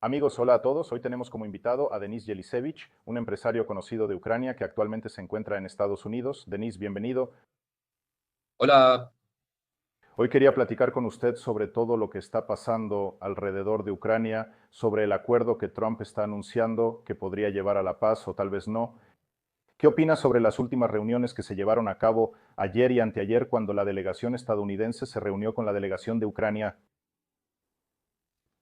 Amigos, hola a todos. Hoy tenemos como invitado a Denis Yelisevich, un empresario conocido de Ucrania que actualmente se encuentra en Estados Unidos. Denis, bienvenido. Hola, Hoy quería platicar con usted sobre todo lo que está pasando alrededor de Ucrania, sobre el acuerdo que Trump está anunciando que podría llevar a la paz o tal vez no. ¿Qué opina sobre las últimas reuniones que se llevaron a cabo ayer y anteayer cuando la delegación estadounidense se reunió con la delegación de Ucrania?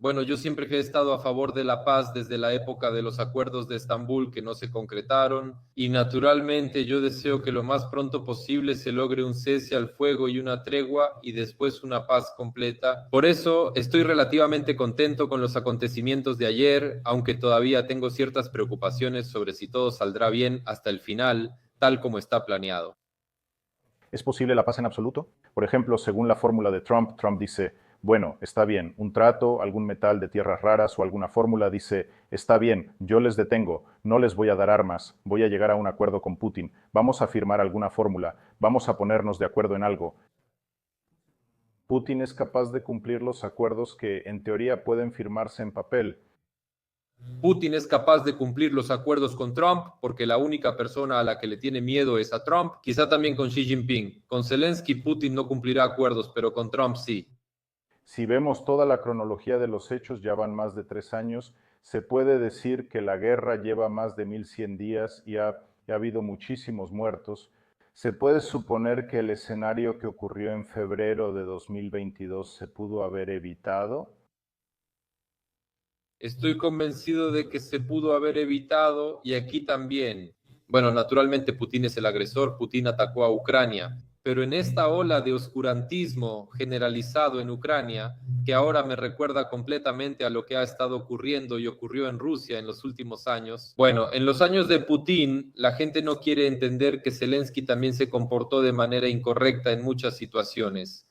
bueno, yo siempre he estado a favor de la paz desde la época de los acuerdos de Estambul que no se concretaron y naturalmente yo deseo que lo más pronto posible se logre un cese al fuego y una tregua y después una paz completa. Por eso estoy relativamente contento con los acontecimientos de ayer, aunque todavía tengo ciertas preocupaciones sobre si todo saldrá bien hasta el final, tal como está planeado. ¿Es posible la paz en absoluto? Por ejemplo, según la fórmula de Trump, Trump dice, bueno, está bien, un trato, algún metal de tierras raras o alguna fórmula dice, está bien, yo les detengo, no les voy a dar armas, voy a llegar a un acuerdo con Putin, vamos a firmar alguna fórmula, vamos a ponernos de acuerdo en algo. Putin es capaz de cumplir los acuerdos que en teoría pueden firmarse en papel. Putin es capaz de cumplir los acuerdos con Trump porque la única persona a la que le tiene miedo es a Trump, quizá también con Xi Jinping. Con Zelensky, Putin no cumplirá acuerdos, pero con Trump sí. Si vemos toda la cronología de los hechos, ya van más de 3 años, se puede decir que la guerra lleva más de 1100 días y ha habido muchísimos muertos. Se puede suponer que el escenario que ocurrió en febrero de 2022 se pudo haber evitado. Estoy convencido de que se pudo haber evitado y aquí también. Bueno, naturalmente Putin es el agresor, Putin atacó a Ucrania, pero en esta ola de oscurantismo generalizado en Ucrania, que ahora me recuerda completamente a lo que ha estado ocurriendo y ocurrió en Rusia en los últimos años. Bueno, en los años de Putin, la gente no quiere entender que Zelensky también se comportó de manera incorrecta en muchas situaciones.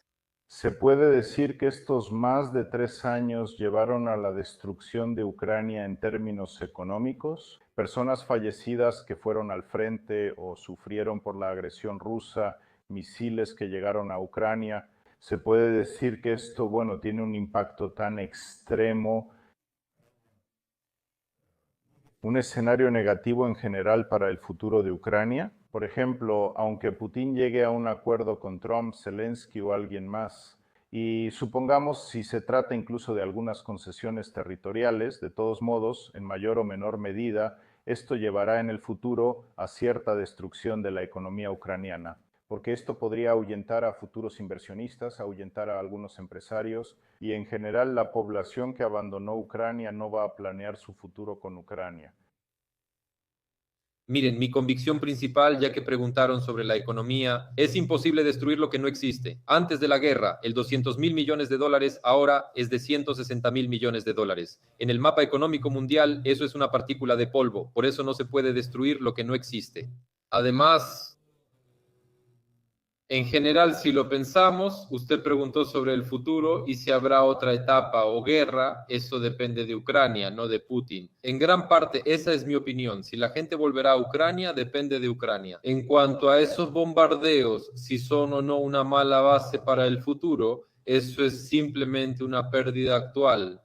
Se puede decir que estos más de 3 años llevaron a la destrucción de Ucrania en términos económicos. Personas fallecidas que fueron al frente o sufrieron por la agresión rusa, misiles que llegaron a Ucrania. Se puede decir que esto, bueno, tiene un impacto tan extremo, un escenario negativo en general para el futuro de Ucrania. Por ejemplo, aunque Putin llegue a un acuerdo con Trump, Zelensky o alguien más, y supongamos si se trata incluso de algunas concesiones territoriales, de todos modos, en mayor o menor medida, esto llevará en el futuro a cierta destrucción de la economía ucraniana, porque esto podría ahuyentar a futuros inversionistas, ahuyentar a algunos empresarios y en general la población que abandonó Ucrania no va a planear su futuro con Ucrania. Miren, mi convicción principal, ya que preguntaron sobre la economía, es imposible destruir lo que no existe. Antes de la guerra, el 200.000 millones de dólares ahora es de 160.000 millones de dólares. En el mapa económico mundial, eso es una partícula de polvo. Por eso no se puede destruir lo que no existe. Además, en general, si lo pensamos, usted preguntó sobre el futuro y si habrá otra etapa o guerra, eso depende de Ucrania, no de Putin. En gran parte, esa es mi opinión. Si la gente volverá a Ucrania, depende de Ucrania. En cuanto a esos bombardeos, si son o no una mala base para el futuro, eso es simplemente una pérdida actual.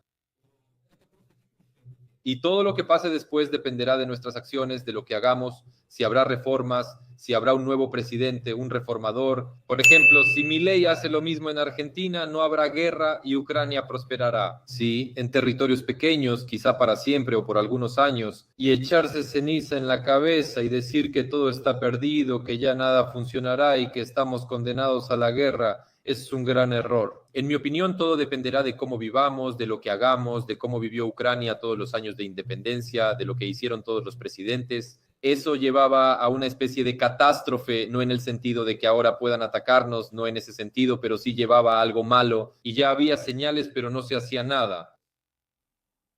Y todo lo que pase después dependerá de nuestras acciones, de lo que hagamos, si habrá reformas, si habrá un nuevo presidente, un reformador. Por ejemplo, si Milei hace lo mismo en Argentina, no habrá guerra y Ucrania prosperará. Sí, en territorios pequeños, quizá para siempre o por algunos años. Y echarse ceniza en la cabeza y decir que todo está perdido, que ya nada funcionará y que estamos condenados a la guerra es un gran error. En mi opinión, todo dependerá de cómo vivamos, de lo que hagamos, de cómo vivió Ucrania todos los años de independencia, de lo que hicieron todos los presidentes. Eso llevaba a una especie de catástrofe, no en el sentido de que ahora puedan atacarnos, no en ese sentido, pero sí llevaba a algo malo y ya había señales, pero no se hacía nada.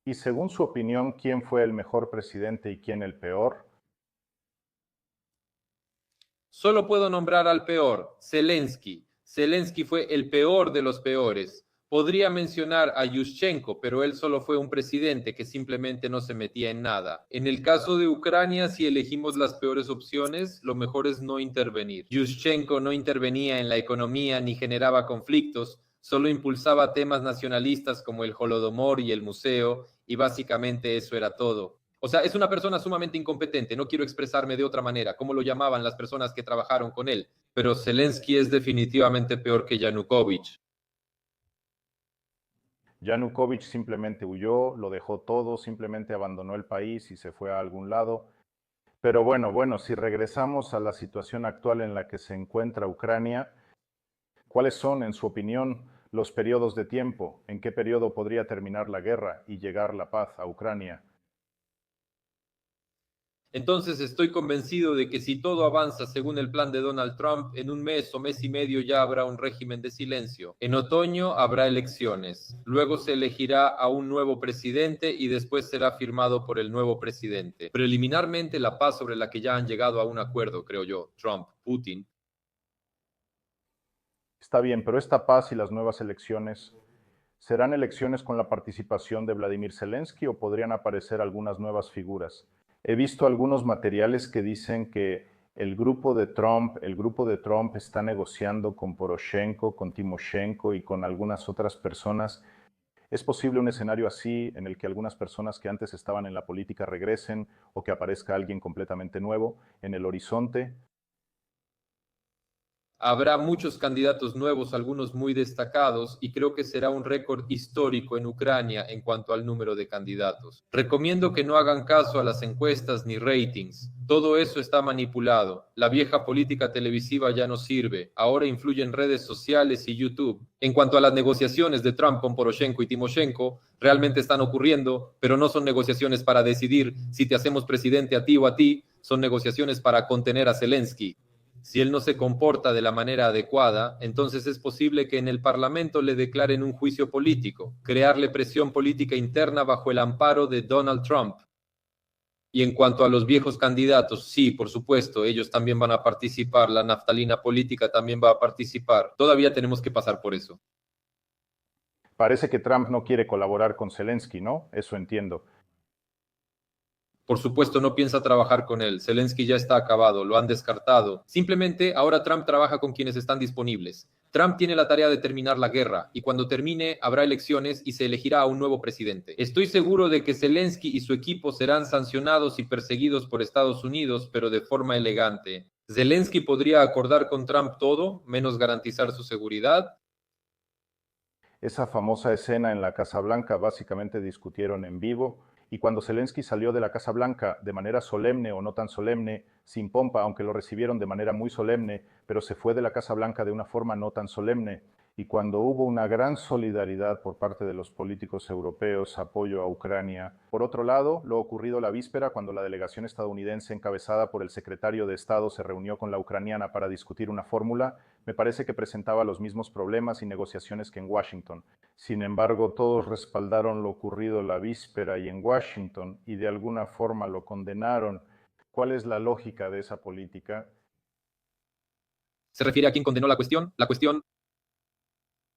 Y según su opinión, ¿quién fue el mejor presidente y quién el peor? Solo puedo nombrar al peor, Zelensky. Zelensky fue el peor de los peores. Podría mencionar a Yushchenko, pero él solo fue un presidente que simplemente no se metía en nada. En el caso de Ucrania, si elegimos las peores opciones, lo mejor es no intervenir. Yushchenko no intervenía en la economía ni generaba conflictos. solo impulsaba temas nacionalistas como el Holodomor y el museo, y básicamente eso era todo. O sea, es una persona sumamente incompetente, no quiero expresarme de otra manera, como lo llamaban las personas que trabajaron con él, pero Zelensky es definitivamente peor que Yanukovych. Yanukovych simplemente huyó, lo dejó todo, simplemente abandonó el país y se fue a algún lado. Pero bueno, si regresamos a la situación actual en la que se encuentra Ucrania, ¿cuáles son, en su opinión, los periodos de tiempo? ¿En qué periodo podría terminar la guerra y llegar la paz a Ucrania? Entonces estoy convencido de que si todo avanza según el plan de Donald Trump, en un mes o mes y medio ya habrá un régimen de silencio. En otoño habrá elecciones. Luego se elegirá a un nuevo presidente y después será firmado por el nuevo presidente. Preliminarmente la paz sobre la que ya han llegado a un acuerdo, creo yo, Trump, Putin. Está bien, pero esta paz y las nuevas elecciones, ¿serán elecciones con la participación de Vladimir Zelensky o podrían aparecer algunas nuevas figuras? He visto algunos materiales que dicen que el grupo de Trump está negociando con Poroshenko, con Timoshenko y con algunas otras personas. ¿Es posible un escenario así en el que algunas personas que antes estaban en la política regresen o que aparezca alguien completamente nuevo en el horizonte? Habrá muchos candidatos nuevos, algunos muy destacados, y creo que será un récord histórico en Ucrania en cuanto al número de candidatos. Recomiendo que no hagan caso a las encuestas ni ratings. Todo eso está manipulado. La vieja política televisiva ya no sirve. Ahora influyen redes sociales y YouTube. En cuanto a las negociaciones de Trump con Poroshenko y Timoshenko, realmente están ocurriendo, pero no son negociaciones para decidir si te hacemos presidente a ti o a ti, son negociaciones para contener a Zelensky. Si él no se comporta de la manera adecuada, entonces es posible que en el Parlamento le declaren un juicio político, crearle presión política interna bajo el amparo de Donald Trump. Y en cuanto a los viejos candidatos, sí, por supuesto, ellos también van a participar, la naftalina política también va a participar. Todavía tenemos que pasar por eso. Parece que Trump no quiere colaborar con Zelensky, ¿no? Eso entiendo. Por supuesto, no piensa trabajar con él. Zelensky ya está acabado, lo han descartado. Simplemente ahora Trump trabaja con quienes están disponibles. Trump tiene la tarea de terminar la guerra y cuando termine habrá elecciones y se elegirá a un nuevo presidente. Estoy seguro de que Zelensky y su equipo serán sancionados y perseguidos por Estados Unidos, pero de forma elegante. Zelensky podría acordar con Trump todo, menos garantizar su seguridad. Esa famosa escena en la Casa Blanca básicamente discutieron en vivo y cuando Zelensky salió de la Casa Blanca de manera solemne o no tan solemne, sin pompa, aunque lo recibieron de manera muy solemne, pero se fue de la Casa Blanca de una forma no tan solemne, y cuando hubo una gran solidaridad por parte de los políticos europeos, apoyo a Ucrania. Por otro lado, lo ocurrido la víspera, cuando la delegación estadounidense encabezada por el secretario de Estado se reunió con la ucraniana para discutir una fórmula, me parece que presentaba los mismos problemas y negociaciones que en Washington. Sin embargo, todos respaldaron lo ocurrido la víspera y en Washington y de alguna forma lo condenaron. ¿Cuál es la lógica de esa política? ¿Se refiere a quién condenó la cuestión? La cuestión.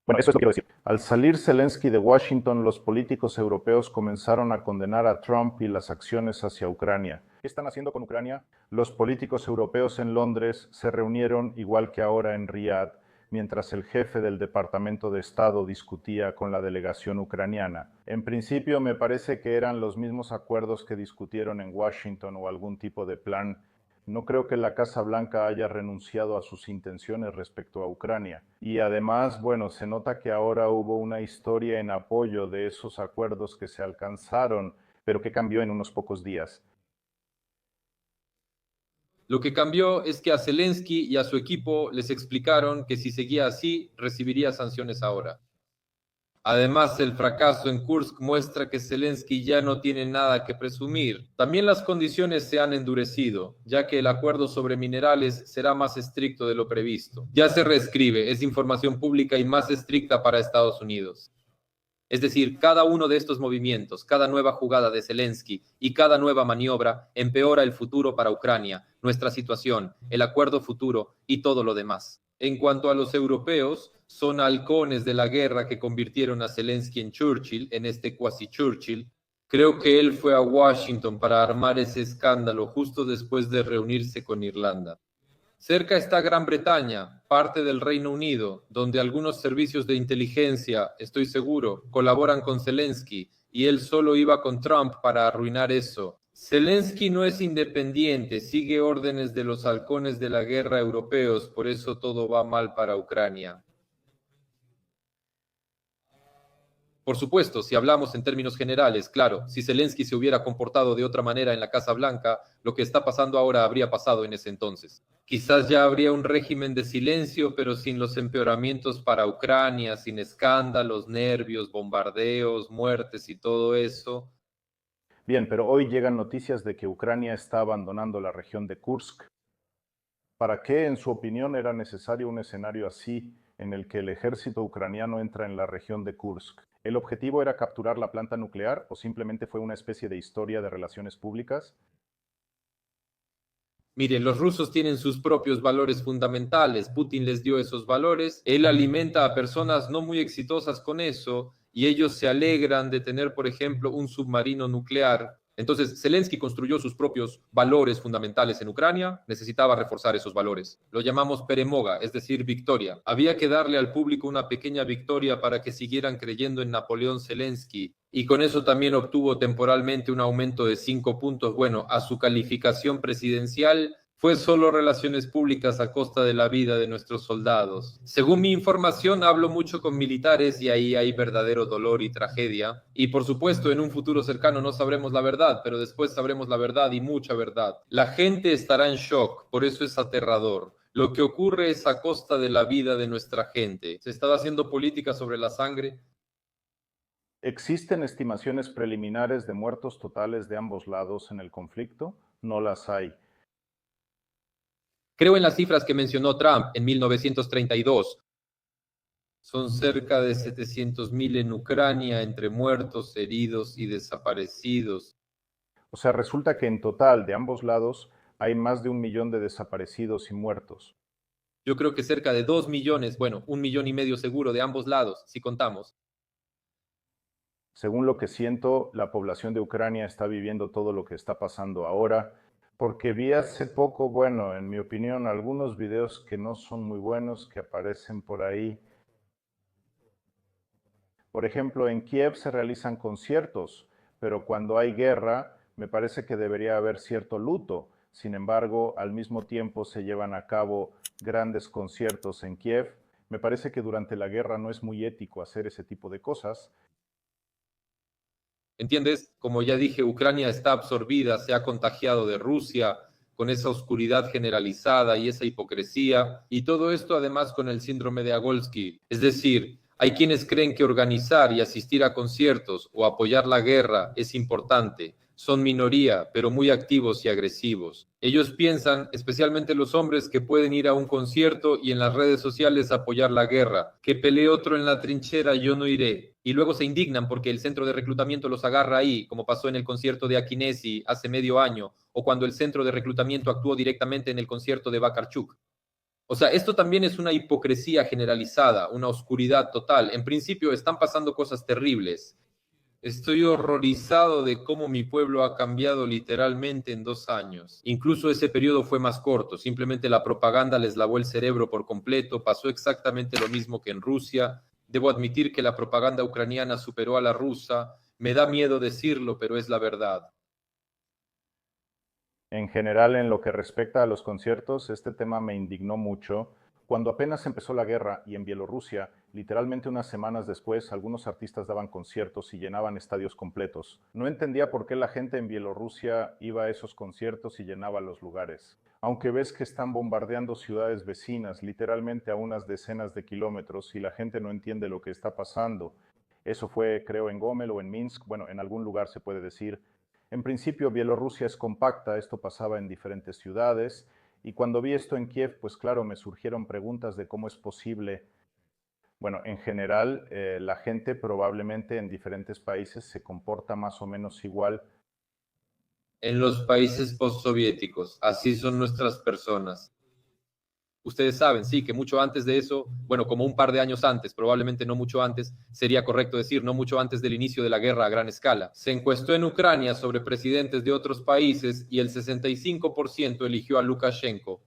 Bueno, eso es lo que quiero decir. Al salir Zelensky de Washington, los políticos europeos comenzaron a condenar a Trump y las acciones hacia Ucrania. ¿Qué están haciendo con Ucrania? Los políticos europeos en Londres se reunieron, igual que ahora en Riad, mientras el jefe del Departamento de Estado discutía con la delegación ucraniana. En principio me parece que eran los mismos acuerdos que discutieron en Washington o algún tipo de plan. No creo que la Casa Blanca haya renunciado a sus intenciones respecto a Ucrania. Y además, bueno, se nota que ahora hubo una historia en apoyo de esos acuerdos que se alcanzaron, pero que cambió en unos pocos días. Lo que cambió es que a Zelensky y a su equipo les explicaron que si seguía así, recibiría sanciones ahora. Además, el fracaso en Kursk muestra que Zelensky ya no tiene nada que presumir. También las condiciones se han endurecido, ya que el acuerdo sobre minerales será más estricto de lo previsto. Ya se reescribe, es información pública y más estricta para Estados Unidos. Es decir, cada uno de estos movimientos, cada nueva jugada de Zelensky y cada nueva maniobra empeora el futuro para Ucrania, nuestra situación, el acuerdo futuro y todo lo demás. En cuanto a los europeos, son halcones de la guerra que convirtieron a Zelensky en Churchill, en este cuasi Churchill. Creo que él fue a Washington para armar ese escándalo justo después de reunirse con Irlanda. Cerca está Gran Bretaña, parte del Reino Unido, donde algunos servicios de inteligencia, estoy seguro, colaboran con Zelensky, y él solo iba con Trump para arruinar eso. Zelensky no es independiente, sigue órdenes de los halcones de la guerra europeos, por eso todo va mal para Ucrania. Por supuesto, si hablamos en términos generales, claro, si Zelensky se hubiera comportado de otra manera en la Casa Blanca, lo que está pasando ahora habría pasado en ese entonces. Quizás ya habría un régimen de silencio, pero sin los empeoramientos para Ucrania, sin escándalos, nervios, bombardeos, muertes y todo eso. Bien, pero hoy llegan noticias de que Ucrania está abandonando la región de Kursk. ¿Para qué, en su opinión, era necesario un escenario así en el que el ejército ucraniano entra en la región de Kursk? ¿El objetivo era capturar la planta nuclear o simplemente fue una especie de historia de relaciones públicas? Miren, los rusos tienen sus propios valores fundamentales. Putin les dio esos valores. Él alimenta a personas no muy exitosas con eso y ellos se alegran de tener, por ejemplo, un submarino nuclear. Entonces, Zelensky construyó sus propios valores fundamentales en Ucrania, necesitaba reforzar esos valores. Lo llamamos peremoga, es decir, victoria. Había que darle al público una pequeña victoria para que siguieran creyendo en Napoleón Zelensky. Y con eso también obtuvo temporalmente un aumento de 5 puntos. Bueno, a su calificación presidencial fue solo relaciones públicas a costa de la vida de nuestros soldados. Según mi información, hablo mucho con militares y ahí hay verdadero dolor y tragedia. Y por supuesto, en un futuro cercano no sabremos la verdad, pero después sabremos la verdad y mucha verdad. La gente estará en shock, por eso es aterrador. Lo que ocurre es a costa de la vida de nuestra gente. Se está haciendo política sobre la sangre. ¿Existen estimaciones preliminares de muertos totales de ambos lados en el conflicto? No las hay. Creo en las cifras que mencionó Trump en 1932. Son cerca de 700.000 en Ucrania, entre muertos, heridos y desaparecidos. O sea, resulta que en total de ambos lados hay más de 1 millón de desaparecidos y muertos. Yo creo que cerca de 2 millones, bueno, 1,5 millones seguro de ambos lados, si contamos. Según lo que siento, la población de Ucrania está viviendo todo lo que está pasando ahora, porque vi hace poco, bueno, en mi opinión, algunos videos que no son muy buenos que aparecen por ahí. Por ejemplo, en Kiev se realizan conciertos, pero cuando hay guerra, me parece que debería haber cierto luto. Sin embargo, al mismo tiempo se llevan a cabo grandes conciertos en Kiev. Me parece que durante la guerra no es muy ético hacer ese tipo de cosas. ¿Entiendes? Como ya dije, Ucrania está absorbida, se ha contagiado de Rusia con esa oscuridad generalizada y esa hipocresía, y todo esto además con el síndrome de Agolsky. Es decir, hay quienes creen que organizar y asistir a conciertos o apoyar la guerra es importante. Son minoría, pero muy activos y agresivos. Ellos piensan, especialmente los hombres, que pueden ir a un concierto y en las redes sociales apoyar la guerra. Que pelee otro en la trinchera, yo no iré. Y luego se indignan porque el centro de reclutamiento los agarra ahí, como pasó en el concierto de Akinesi hace medio año, o cuando el centro de reclutamiento actuó directamente en el concierto de Bakarchuk. O sea, esto también es una hipocresía generalizada, una oscuridad total. En principio están pasando cosas terribles. Estoy horrorizado de cómo mi pueblo ha cambiado literalmente en 2 años. Incluso ese periodo fue más corto, simplemente la propaganda les lavó el cerebro por completo, pasó exactamente lo mismo que en Rusia. Debo admitir que la propaganda ucraniana superó a la rusa. Me da miedo decirlo, pero es la verdad. En general, en lo que respecta a los conciertos, este tema me indignó mucho. Cuando apenas empezó la guerra y en Bielorrusia, literalmente unas semanas después, algunos artistas daban conciertos y llenaban estadios completos. No entendía por qué la gente en Bielorrusia iba a esos conciertos y llenaba los lugares. Aunque ves que están bombardeando ciudades vecinas, literalmente a unas decenas de kilómetros, y la gente no entiende lo que está pasando. Eso fue, creo, en Gomel o en Minsk, bueno, en algún lugar se puede decir. En principio, Bielorrusia es compacta, esto pasaba en diferentes ciudades, y cuando vi esto en Kiev, pues claro, me surgieron preguntas de cómo es posible. Bueno, en general, la gente probablemente en diferentes países se comporta más o menos igual. En los países postsoviéticos, así son nuestras personas. Ustedes saben, sí, que mucho antes de eso, bueno, como un par de años antes, probablemente no mucho antes, sería correcto decir, no mucho antes del inicio de la guerra a gran escala, se encuestó en Ucrania sobre presidentes de otros países y el 65% eligió a Lukashenko.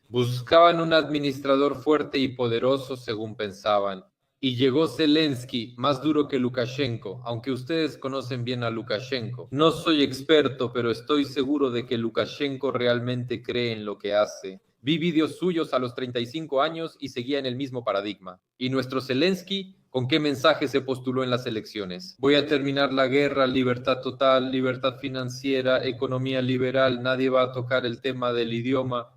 Buscaban un administrador fuerte y poderoso, según pensaban. Y llegó Zelensky, más duro que Lukashenko, aunque ustedes conocen bien a Lukashenko. No soy experto, pero estoy seguro de que Lukashenko realmente cree en lo que hace. Vi vídeos suyos a los 35 años y seguía en el mismo paradigma. ¿Y nuestro Zelensky? ¿Con qué mensaje se postuló en las elecciones? Voy a terminar la guerra, libertad total, libertad financiera, economía liberal, nadie va a tocar el tema del idioma.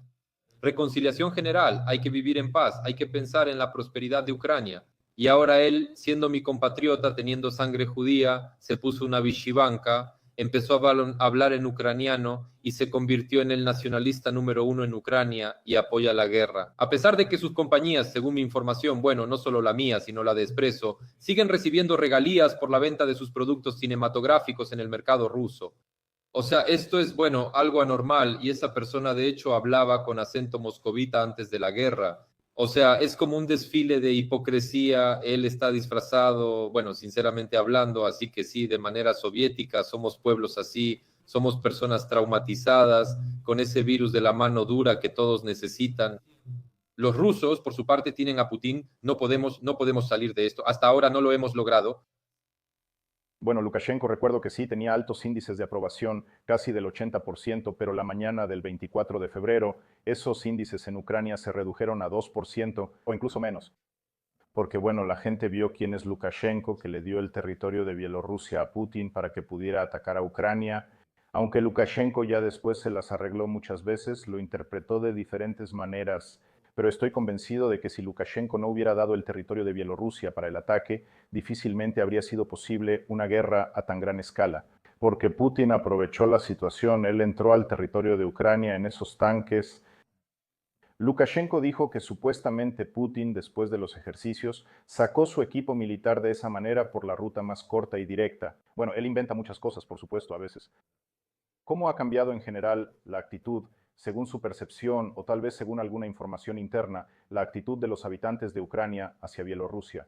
Reconciliación general, hay que vivir en paz, hay que pensar en la prosperidad de Ucrania. Y ahora él, siendo mi compatriota, teniendo sangre judía, se puso una vishivanka, empezó a hablar en ucraniano y se convirtió en el nacionalista número uno en Ucrania y apoya la guerra. A pesar de que sus compañías, según mi información, bueno, no solo la mía, sino la de Espresso, siguen recibiendo regalías por la venta de sus productos cinematográficos en el mercado ruso. O sea, esto es, bueno, algo anormal y esa persona de hecho hablaba con acento moscovita antes de la guerra. O sea, es como un desfile de hipocresía, él está disfrazado, bueno, sinceramente hablando, así que sí, de manera soviética, somos pueblos así, somos personas traumatizadas con ese virus de la mano dura que todos necesitan. Los rusos, por su parte, tienen a Putin, no podemos salir de esto. Hasta ahora no lo hemos logrado. Bueno, Lukashenko recuerdo que sí tenía altos índices de aprobación, casi del 80%, pero la mañana del 24 de febrero esos índices en Ucrania se redujeron a 2% o incluso menos. Porque bueno, la gente vio quién es Lukashenko, que le dio el territorio de Bielorrusia a Putin para que pudiera atacar a Ucrania. Aunque Lukashenko ya después se las arregló muchas veces, lo interpretó de diferentes maneras, pero estoy convencido de que si Lukashenko no hubiera dado el territorio de Bielorrusia para el ataque, difícilmente habría sido posible una guerra a tan gran escala, porque Putin aprovechó la situación, él entró al territorio de Ucrania en esos tanques. Lukashenko dijo que supuestamente Putin, después de los ejercicios, sacó su equipo militar de esa manera por la ruta más corta y directa. Bueno, él inventa muchas cosas, por supuesto, a veces. ¿Cómo ha cambiado en general la actitud, según su percepción o tal vez según alguna información interna, la actitud de los habitantes de Ucrania hacia Bielorrusia?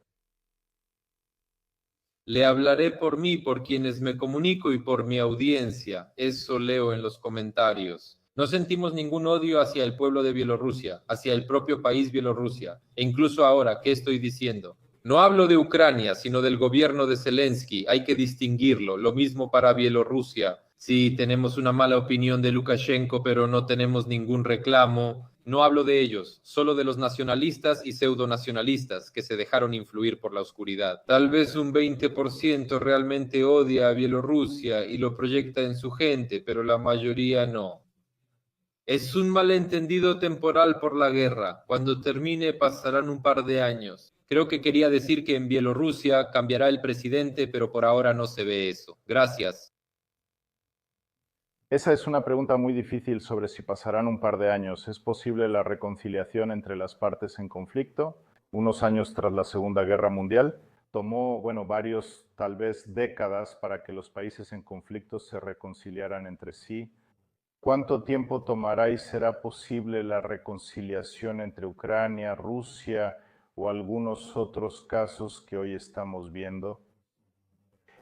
Le hablaré por mí, por quienes me comunico y por mi audiencia. Eso leo en los comentarios. No sentimos ningún odio hacia el pueblo de Bielorrusia, hacia el propio país Bielorrusia. E incluso ahora, ¿qué estoy diciendo? No hablo de Ucrania, sino del gobierno de Zelensky. Hay que distinguirlo. Lo mismo para Bielorrusia. Sí, tenemos una mala opinión de Lukashenko, pero no tenemos ningún reclamo. No hablo de ellos, solo de los nacionalistas y pseudonacionalistas que se dejaron influir por la oscuridad. Tal vez un 20% realmente odia a Bielorrusia y lo proyecta en su gente, pero la mayoría no. Es un malentendido temporal por la guerra. Cuando termine pasarán un par de años. Creo que quería decir que en Bielorrusia cambiará el presidente, pero por ahora no se ve eso. Gracias. Esa es una pregunta muy difícil sobre si pasarán un par de años. ¿Es posible la reconciliación entre las partes en conflicto? Unos años tras la Segunda Guerra Mundial, tomó, bueno, varios, tal vez décadas para que los países en conflicto se reconciliaran entre sí. ¿Cuánto tiempo tomará y será posible la reconciliación entre Ucrania, Rusia o algunos otros casos que hoy estamos viendo?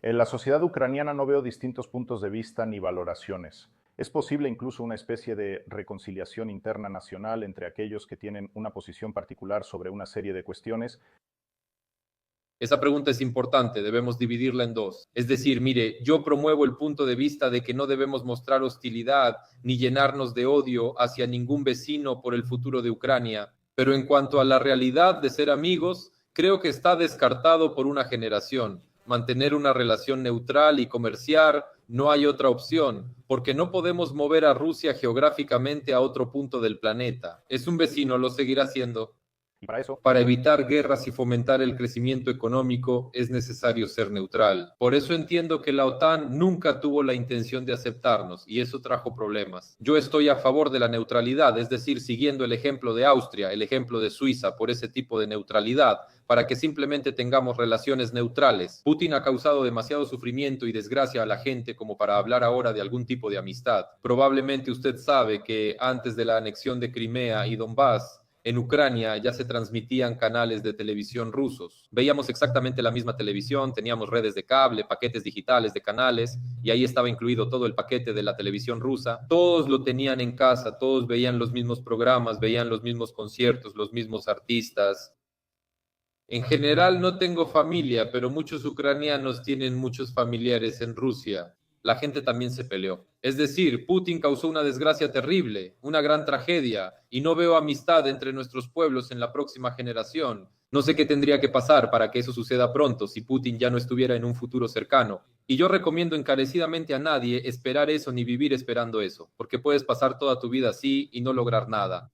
En la sociedad ucraniana no veo distintos puntos de vista ni valoraciones. Es posible incluso una especie de reconciliación interna nacional entre aquellos que tienen una posición particular sobre una serie de cuestiones. Esa pregunta es importante, debemos dividirla en dos. Es decir, mire, yo promuevo el punto de vista de que no debemos mostrar hostilidad ni llenarnos de odio hacia ningún vecino por el futuro de Ucrania, pero en cuanto a la realidad de ser amigos, creo que está descartado por una generación. Mantener una relación neutral y comercial, no hay otra opción, porque no podemos mover a Rusia geográficamente a otro punto del planeta. Es un vecino, lo seguirá siendo. Y para eso, Para evitar guerras y fomentar el crecimiento económico es necesario ser neutral. Por eso entiendo que la OTAN nunca tuvo la intención de aceptarnos y eso trajo problemas. Yo estoy a favor de la neutralidad, es decir, siguiendo el ejemplo de Austria, el ejemplo de Suiza por ese tipo de neutralidad, para que simplemente tengamos relaciones neutrales. Putin ha causado demasiado sufrimiento y desgracia a la gente como para hablar ahora de algún tipo de amistad. Probablemente usted sabe que antes de la anexión de Crimea y Donbass, En Ucrania ya se transmitían canales de televisión rusos. Veíamos exactamente la misma televisión, teníamos redes de cable, paquetes digitales de canales, y ahí estaba incluido todo el paquete de la televisión rusa. Todos lo tenían en casa, todos veían los mismos programas, veían los mismos conciertos, los mismos artistas. En general no tengo familia, pero muchos ucranianos tienen muchos familiares en Rusia. La gente también se peleó. Es decir, Putin causó una desgracia terrible, una gran tragedia, y no veo amistad entre nuestros pueblos en la próxima generación. No sé qué tendría que pasar para que eso suceda pronto, si Putin ya no estuviera en un futuro cercano. Y yo recomiendo encarecidamente a nadie esperar eso ni vivir esperando eso, porque puedes pasar toda tu vida así y no lograr nada.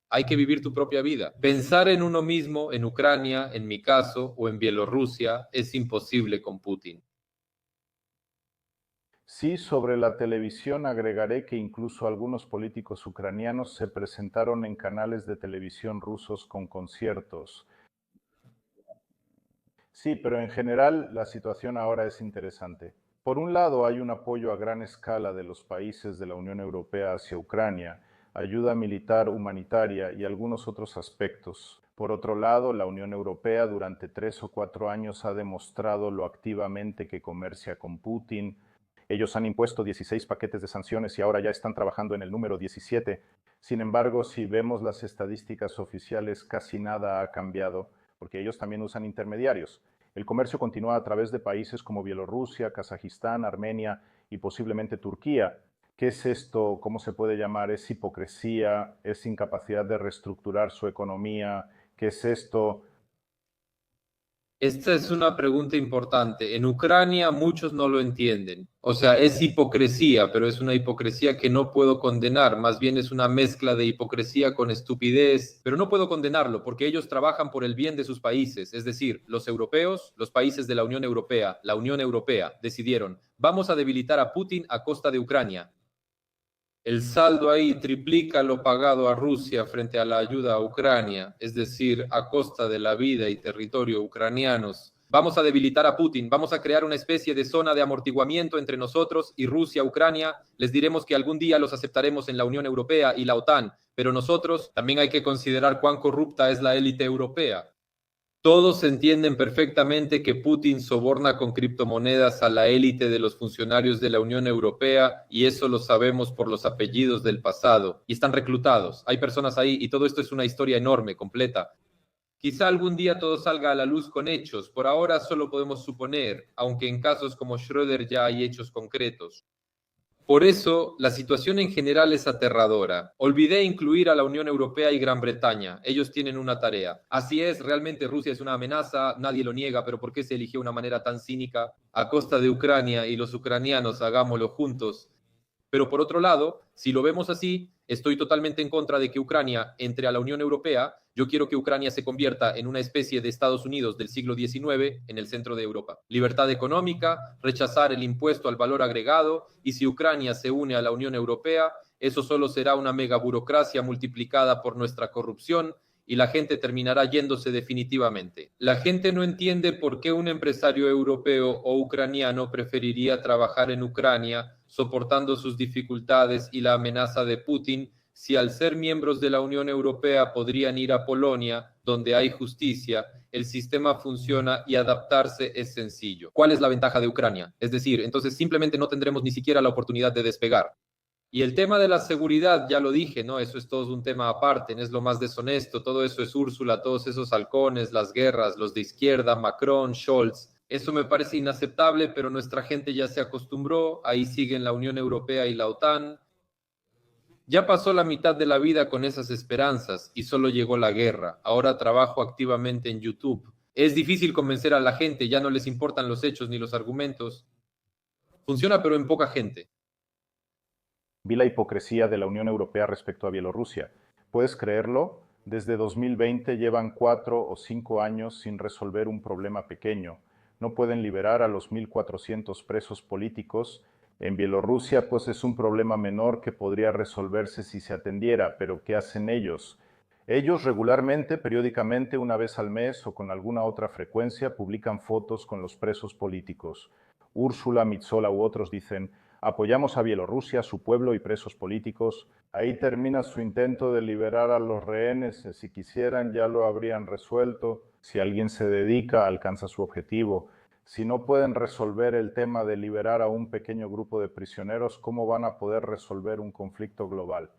Hay que vivir tu propia vida. Pensar en uno mismo, en Ucrania, en mi caso, o en Bielorrusia, es imposible con Putin. Sí, sobre la televisión agregaré que incluso algunos políticos ucranianos se presentaron en canales de televisión rusos con conciertos. Sí, pero en general la situación ahora es interesante. Por un lado, hay un apoyo a gran escala de los países de la Unión Europea hacia Ucrania, ayuda militar, humanitaria y algunos otros aspectos. Por otro lado, la Unión Europea durante 3 o 4 años ha demostrado lo activamente que comercia con Putin. Ellos han impuesto 16 paquetes de sanciones y ahora ya están trabajando en el número 17. Sin embargo, si vemos las estadísticas oficiales, casi nada ha cambiado, porque ellos también usan intermediarios. El comercio continúa a través de países como Bielorrusia, Kazajistán, Armenia y posiblemente Turquía. ¿Qué es esto? ¿Cómo se puede llamar? ¿Es hipocresía? ¿Es incapacidad de reestructurar su economía? ¿Qué es esto? Esta es una pregunta importante. En Ucrania muchos no lo entienden. O sea, es hipocresía, pero es una hipocresía que no puedo condenar. Más bien es una mezcla de hipocresía con estupidez, pero no puedo condenarlo porque ellos trabajan por el bien de sus países. Es decir, los europeos, los países de la Unión Europea, decidieron, vamos a debilitar a Putin a costa de Ucrania. El saldo ahí triplica lo pagado a Rusia frente a la ayuda a Ucrania, es decir, a costa de la vida y territorio ucranianos. Vamos a debilitar a Putin, vamos a crear una especie de zona de amortiguamiento entre nosotros y Rusia, Ucrania. Les diremos que algún día los aceptaremos en la Unión Europea y la OTAN, pero nosotros también hay que considerar cuán corrupta es la élite europea. Todos entienden perfectamente que Putin soborna con criptomonedas a la élite de los funcionarios de la Unión Europea y eso lo sabemos por los apellidos del pasado. Y están reclutados. Hay personas ahí y todo esto es una historia enorme, completa. Quizá algún día todo salga a la luz con hechos. Por ahora solo podemos suponer, aunque en casos como Schröder ya hay hechos concretos. Por eso, la situación en general es aterradora. Olvidé incluir a la Unión Europea y Gran Bretaña. Ellos tienen una tarea. Así es, realmente Rusia es una amenaza, nadie lo niega, pero ¿por qué se eligió una manera tan cínica? A costa de Ucrania y los ucranianos, hagámoslo juntos. Pero por otro lado, si lo vemos así, estoy totalmente en contra de que Ucrania entre a la Unión Europea. Yo quiero que Ucrania se convierta en una especie de Estados Unidos del siglo XIX en el centro de Europa. Libertad económica, rechazar el impuesto al valor agregado, y si Ucrania se une a la Unión Europea, eso solo será una mega burocracia multiplicada por nuestra corrupción y la gente terminará yéndose definitivamente. La gente no entiende por qué un empresario europeo o ucraniano preferiría trabajar en Ucrania soportando sus dificultades y la amenaza de Putin si al ser miembros de la Unión Europea podrían ir a Polonia, donde hay justicia, el sistema funciona y adaptarse es sencillo. ¿Cuál es la ventaja de Ucrania? Es decir, entonces simplemente no tendremos ni siquiera la oportunidad de despegar. Y el tema de la seguridad, ya lo dije, ¿no? Eso es todo un tema aparte, ¿no? Es lo más deshonesto, todo eso es Úrsula, todos esos halcones, las guerras, los de izquierda, Macron, Scholz. Eso me parece inaceptable, pero nuestra gente ya se acostumbró, ahí siguen la Unión Europea y la OTAN. Ya pasó la mitad de la vida con esas esperanzas y solo llegó la guerra. Ahora trabajo activamente en YouTube. Es difícil convencer a la gente, ya no les importan los hechos ni los argumentos. Funciona, pero en poca gente. Vi la hipocresía de la Unión Europea respecto a Bielorrusia. ¿Puedes creerlo? Desde 2020 llevan 4 o 5 años sin resolver un problema pequeño. No pueden liberar a los 1.400 presos políticos. En Bielorrusia, pues es un problema menor que podría resolverse si se atendiera, pero ¿qué hacen ellos? Ellos regularmente, periódicamente, una vez al mes o con alguna otra frecuencia, publican fotos con los presos políticos. Úrsula, Mitsola u otros dicen, Apoyamos a Bielorrusia, a su pueblo y presos políticos. Ahí termina su intento de liberar a los rehenes. Si quisieran, ya lo habrían resuelto. Si alguien se dedica, alcanza su objetivo. Si no pueden resolver el tema de liberar a un pequeño grupo de prisioneros, ¿cómo van a poder resolver un conflicto global?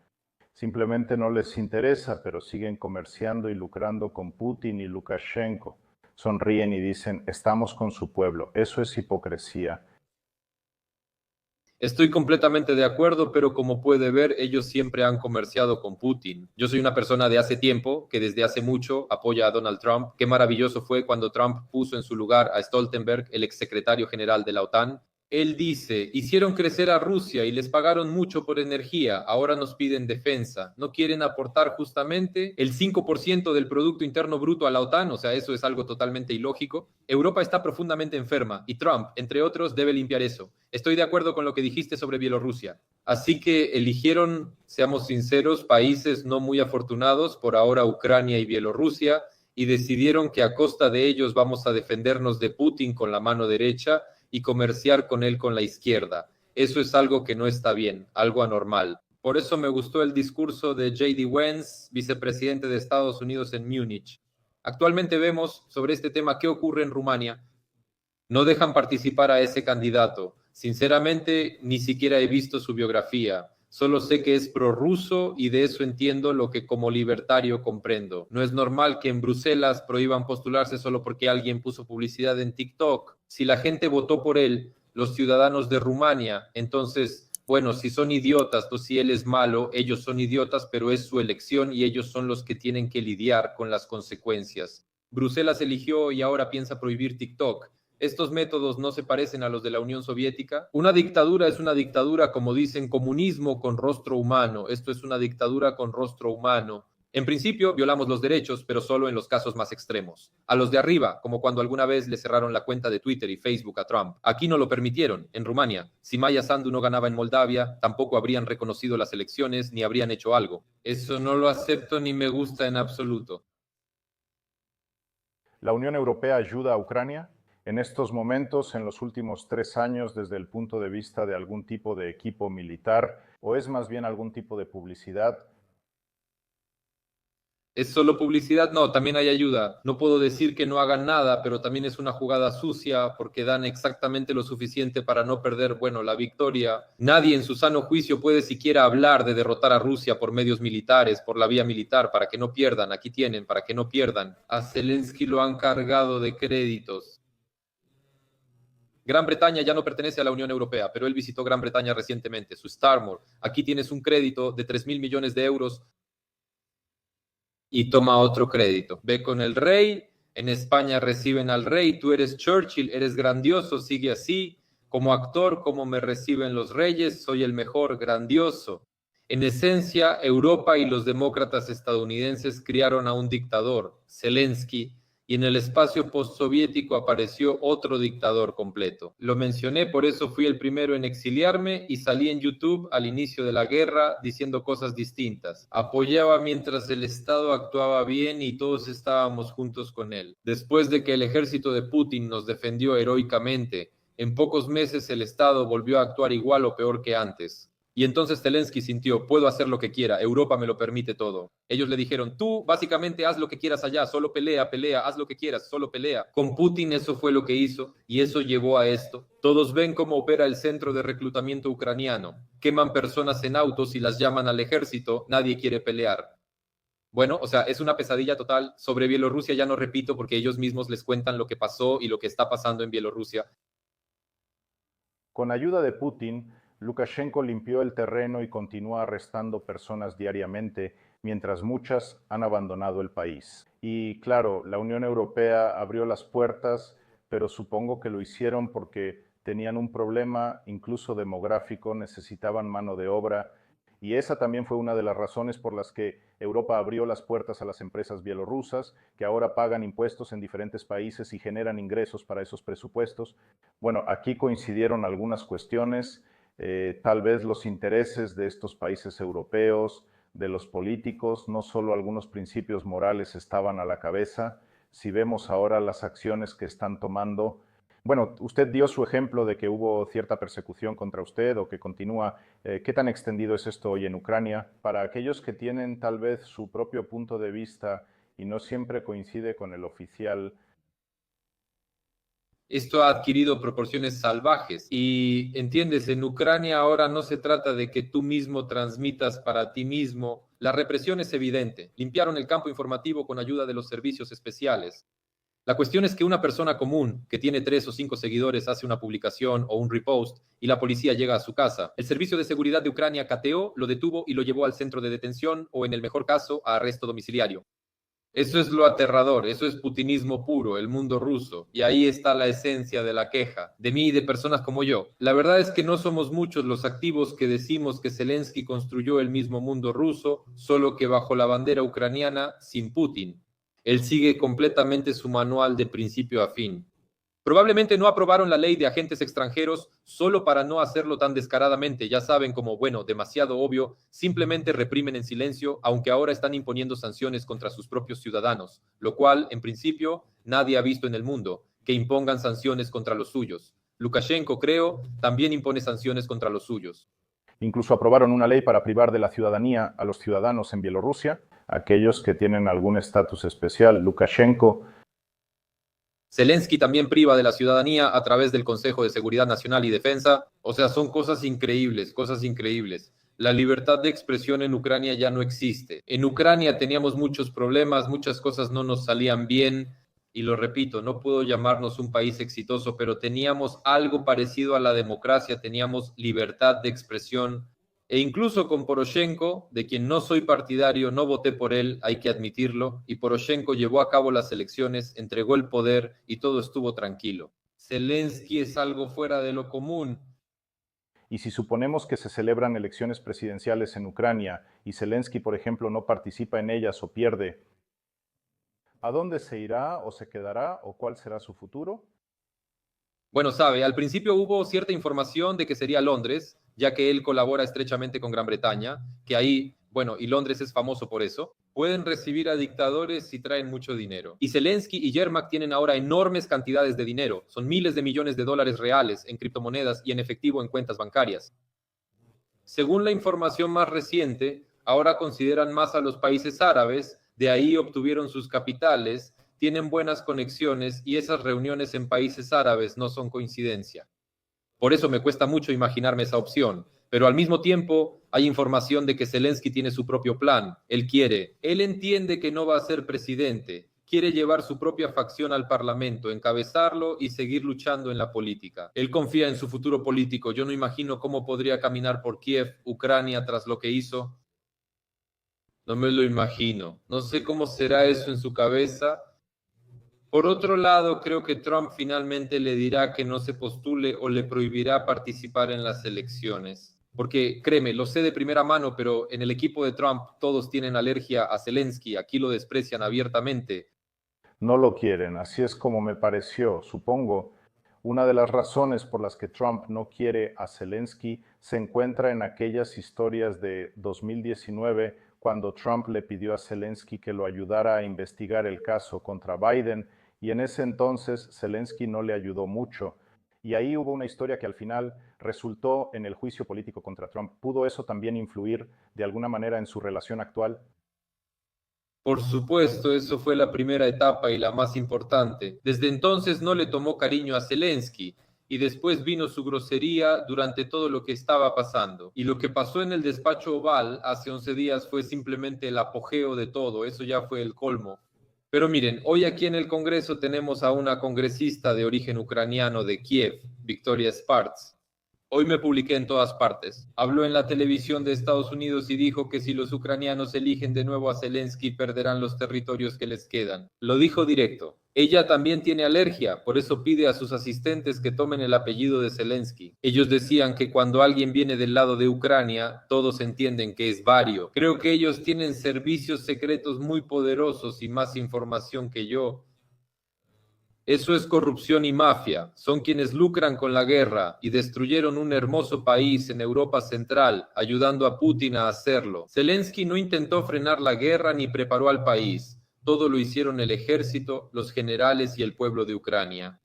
Simplemente no les interesa, pero siguen comerciando y lucrando con Putin y Lukashenko. Sonríen y dicen, estamos con su pueblo. Eso es hipocresía. Estoy completamente de acuerdo, pero como puede ver, ellos siempre han comerciado con Putin. Yo soy una persona de hace tiempo, que desde hace mucho apoya a Donald Trump. Qué maravilloso fue cuando Trump puso en su lugar a Stoltenberg, el exsecretario general de la OTAN. Él dice, hicieron crecer a Rusia y les pagaron mucho por energía, ahora nos piden defensa. ¿No quieren aportar justamente el 5% del Producto Interno Bruto a la OTAN? O sea, eso es algo totalmente ilógico. Europa está profundamente enferma y Trump, entre otros, debe limpiar eso. Estoy de acuerdo con lo que dijiste sobre Bielorrusia. Así que eligieron, seamos sinceros, países no muy afortunados, por ahora Ucrania y Bielorrusia, y decidieron que a costa de ellos vamos a defendernos de Putin con la mano derecha y comerciar con él con la izquierda. Eso es algo que no está bien, algo anormal. Por eso me gustó el discurso de J.D. Vance, vicepresidente de Estados Unidos en Múnich. Actualmente vemos sobre este tema qué ocurre en Rumania. No dejan participar a ese candidato. Sinceramente, ni siquiera he visto su biografía. Solo sé que es prorruso y de eso entiendo lo que como libertario comprendo. No es normal que en Bruselas prohíban postularse solo porque alguien puso publicidad en TikTok. Si la gente votó por él, los ciudadanos de Rumania, entonces, bueno, si son idiotas o si él es malo, ellos son idiotas, pero es su elección y ellos son los que tienen que lidiar con las consecuencias. Bruselas eligió y ahora piensa prohibir TikTok. Estos métodos no se parecen a los de la Unión Soviética. Una dictadura es una dictadura, como dicen, comunismo con rostro humano. Esto es una dictadura con rostro humano. En principio, violamos los derechos, pero solo en los casos más extremos. A los de arriba, como cuando alguna vez le cerraron la cuenta de Twitter y Facebook a Trump. Aquí no lo permitieron, en Rumania. Si Maya Sandu no ganaba en Moldavia, tampoco habrían reconocido las elecciones ni habrían hecho algo. Eso no lo acepto ni me gusta en absoluto. ¿La Unión Europea ayuda a Ucrania? En estos momentos, en los últimos 3 años, desde el punto de vista de algún tipo de equipo militar, o es más bien algún tipo de publicidad. ¿Es solo publicidad? No, también hay ayuda. No puedo decir que no hagan nada, pero también es una jugada sucia porque dan exactamente lo suficiente para no perder, bueno, la victoria. Nadie en su sano juicio puede siquiera hablar de derrotar a Rusia por medios militares, por la vía militar, para que no pierdan. Aquí tienen, para que no pierdan. A Zelensky lo han cargado de créditos. Gran Bretaña ya no pertenece a la Unión Europea, pero él visitó Gran Bretaña recientemente, su Starmore. Aquí tienes un crédito de 3.000 millones de euros y toma otro crédito. Ve con el rey, en España reciben al rey, tú eres Churchill, eres grandioso, sigue así. Como actor, como me reciben los reyes, soy el mejor, grandioso. En esencia, Europa y los demócratas estadounidenses criaron a un dictador, Zelensky, y en el espacio postsoviético apareció otro dictador completo. Lo mencioné, por eso fui el primero en exiliarme y salí en YouTube al inicio de la guerra diciendo cosas distintas. Apoyaba mientras el Estado actuaba bien y todos estábamos juntos con él. Después de que el ejército de Putin nos defendió heroicamente, en pocos meses el Estado volvió a actuar igual o peor que antes. Y entonces Zelensky sintió, puedo hacer lo que quiera, Europa me lo permite todo. Ellos le dijeron, tú básicamente haz lo que quieras allá, solo pelea, pelea, haz lo que quieras, solo pelea. Con Putin eso fue lo que hizo y eso llevó a esto. Todos ven cómo opera el centro de reclutamiento ucraniano. Queman personas en autos y las llaman al ejército, nadie quiere pelear. Bueno, o sea, es una pesadilla total. Sobre Bielorrusia ya no repito porque ellos mismos les cuentan lo que pasó y lo que está pasando en Bielorrusia. Con ayuda de Putin, Lukashenko limpió el terreno y continúa arrestando personas diariamente, mientras muchas han abandonado el país. Y claro, la Unión Europea abrió las puertas, pero supongo que lo hicieron porque tenían un problema incluso demográfico, necesitaban mano de obra, y esa también fue una de las razones por las que Europa abrió las puertas a las empresas bielorrusas, que ahora pagan impuestos en diferentes países y generan ingresos para esos presupuestos. Bueno, aquí coincidieron algunas cuestiones, tal vez los intereses de estos países europeos, de los políticos, no solo algunos principios morales estaban a la cabeza. Si vemos ahora las acciones que están tomando, Bueno, usted dio su ejemplo de que hubo cierta persecución contra usted o que continúa. ¿Qué tan extendido es esto hoy en Ucrania? Para aquellos que tienen tal vez su propio punto de vista y no siempre coincide con el oficial. Esto ha adquirido proporciones salvajes y, entiendes, en Ucrania ahora no se trata de que tú mismo transmitas para ti mismo. La represión es evidente. Limpiaron el campo informativo con ayuda de los servicios especiales. La cuestión es que una persona común que tiene 3 o 5 seguidores hace una publicación o un repost y la policía llega a su casa. El servicio de seguridad de Ucrania cateó, lo detuvo y lo llevó al centro de detención o, en el mejor caso, a arresto domiciliario. Eso es lo aterrador, eso es putinismo puro, el mundo ruso. Y ahí está la esencia de la queja, de mí y de personas como yo. La verdad es que no somos muchos los activos que decimos que Zelensky construyó el mismo mundo ruso, solo que bajo la bandera ucraniana, sin Putin. Él sigue completamente su manual de principio a fin. Probablemente no aprobaron la ley de agentes extranjeros solo para no hacerlo tan descaradamente. Ya saben, como, bueno, demasiado obvio, simplemente reprimen en silencio, aunque ahora están imponiendo sanciones contra sus propios ciudadanos, lo cual, en principio, nadie ha visto en el mundo, que impongan sanciones contra los suyos. Lukashenko, creo, también impone sanciones contra los suyos. Incluso aprobaron una ley para privar de la ciudadanía a los ciudadanos en Bielorrusia, aquellos que tienen algún estatus especial. Lukashenko. Zelensky también priva de la ciudadanía a través del Consejo de Seguridad Nacional y Defensa. O sea, son cosas increíbles, cosas increíbles. La libertad de expresión en Ucrania ya no existe. En Ucrania teníamos muchos problemas, muchas cosas no nos salían bien. Y lo repito, no puedo llamarnos un país exitoso, pero teníamos algo parecido a la democracia, teníamos libertad de expresión. E incluso con Poroshenko, de quien no soy partidario, no voté por él, hay que admitirlo, y Poroshenko llevó a cabo las elecciones, entregó el poder y todo estuvo tranquilo. Zelensky es algo fuera de lo común. Y si suponemos que se celebran elecciones presidenciales en Ucrania y Zelensky, por ejemplo, no participa en ellas o pierde, ¿a dónde se irá o se quedará o cuál será su futuro? Bueno, sabe, al principio hubo cierta información de que sería Londres, ya que él colabora estrechamente con Gran Bretaña, que ahí, bueno, y Londres es famoso por eso, pueden recibir a dictadores si traen mucho dinero. Y Zelensky y Yermak tienen ahora enormes cantidades de dinero, son miles de millones de dólares reales en criptomonedas y en efectivo en cuentas bancarias. Según la información más reciente, ahora consideran más a los países árabes, de ahí obtuvieron sus capitales, tienen buenas conexiones y esas reuniones en países árabes no son coincidencia. Por eso me cuesta mucho imaginarme esa opción, pero al mismo tiempo hay información de que Zelensky tiene su propio plan. Él entiende que no va a ser presidente, quiere llevar su propia facción al Parlamento, encabezarlo y seguir luchando en la política. Él confía en su futuro político. Yo no imagino cómo podría caminar por Kiev, Ucrania, tras lo que hizo. No me lo imagino. No sé cómo será eso en su cabeza. Por otro lado, creo que Trump finalmente le dirá que no se postule o le prohibirá participar en las elecciones. Porque, créeme, lo sé de primera mano, pero en el equipo de Trump todos tienen alergia a Zelensky, aquí lo desprecian abiertamente. No lo quieren, así es como me pareció. Supongo, una de las razones por las que Trump no quiere a Zelensky se encuentra en aquellas historias de 2019, cuando Trump le pidió a Zelensky que lo ayudara a investigar el caso contra Biden, y en ese entonces Zelensky no le ayudó mucho. Y ahí hubo una historia que al final resultó en el juicio político contra Trump. ¿Pudo eso también influir de alguna manera en su relación actual? Por supuesto, eso fue la primera etapa y la más importante. Desde entonces no le tomó cariño a Zelensky y después vino su grosería durante todo lo que estaba pasando. Y lo que pasó en el despacho Oval hace 11 días fue simplemente el apogeo de todo, eso ya fue el colmo. Pero miren, hoy aquí en el Congreso tenemos a una congresista de origen ucraniano de Kiev, Victoria Sparts. Hoy me publiqué en todas partes. Habló en la televisión de Estados Unidos y dijo que si los ucranianos eligen de nuevo a Zelensky perderán los territorios que les quedan. Lo dijo directo. Ella también tiene alergia, por eso pide a sus asistentes que tomen el apellido de Zelensky. Ellos decían que cuando alguien viene del lado de Ucrania, todos entienden que es vario. Creo que ellos tienen servicios secretos muy poderosos y más información que yo. Eso es corrupción y mafia. Son quienes lucran con la guerra y destruyeron un hermoso país en Europa Central, ayudando a Putin a hacerlo. Zelensky no intentó frenar la guerra ni preparó al país. Todo lo hicieron el ejército, los generales y el pueblo de Ucrania.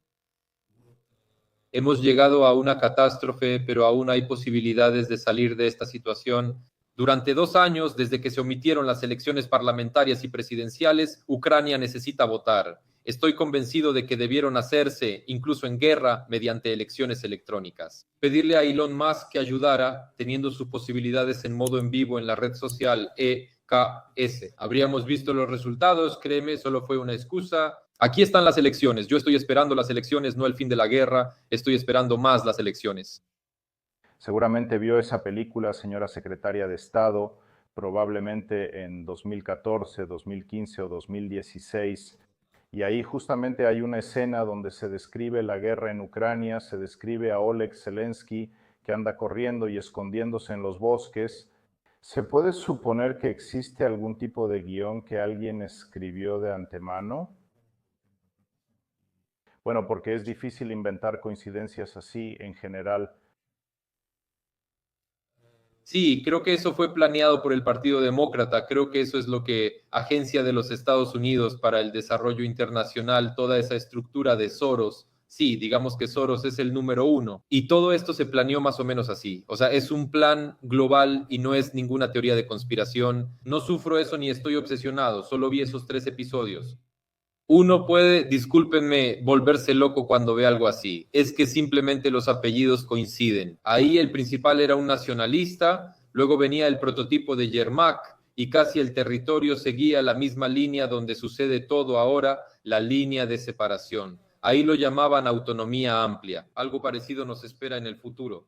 hemos llegado a una catástrofe, pero aún hay posibilidades de salir de esta situación. Durante 2 años, desde que se omitieron las elecciones parlamentarias y presidenciales, Ucrania necesita votar. Estoy convencido de que debieron hacerse, incluso en guerra, mediante elecciones electrónicas. Pedirle a Elon Musk que ayudara, teniendo sus posibilidades en modo en vivo en la red social EKS. Habríamos visto los resultados, créeme, solo fue una excusa. Aquí están las elecciones. Yo estoy esperando las elecciones, no el fin de la guerra. Estoy esperando más las elecciones. Seguramente vio esa película, señora secretaria de Estado, probablemente en 2014, 2015 o 2016. Y ahí justamente hay una escena donde se describe la guerra en Ucrania, se describe a Oleg Zelensky que anda corriendo y escondiéndose en los bosques. ¿Se puede suponer que existe algún tipo de guión que alguien escribió de antemano? Bueno, porque es difícil inventar coincidencias así en general. Sí, creo que eso fue planeado por el Partido Demócrata. Creo que eso es lo que Agencia de los Estados Unidos para el Desarrollo Internacional, toda esa estructura de Soros. Sí, digamos que Soros es el número 1. Y todo esto se planeó más o menos así. O sea, es un plan global y no es ninguna teoría de conspiración. No sufro eso ni estoy obsesionado. Solo vi esos 3 episodios. Uno puede, discúlpenme, volverse loco cuando ve algo así. Es que simplemente los apellidos coinciden. Ahí el principal era un nacionalista, luego venía el prototipo de Yermak y casi el territorio seguía la misma línea donde sucede todo ahora, la línea de separación. Ahí lo llamaban autonomía amplia. Algo parecido nos espera en el futuro.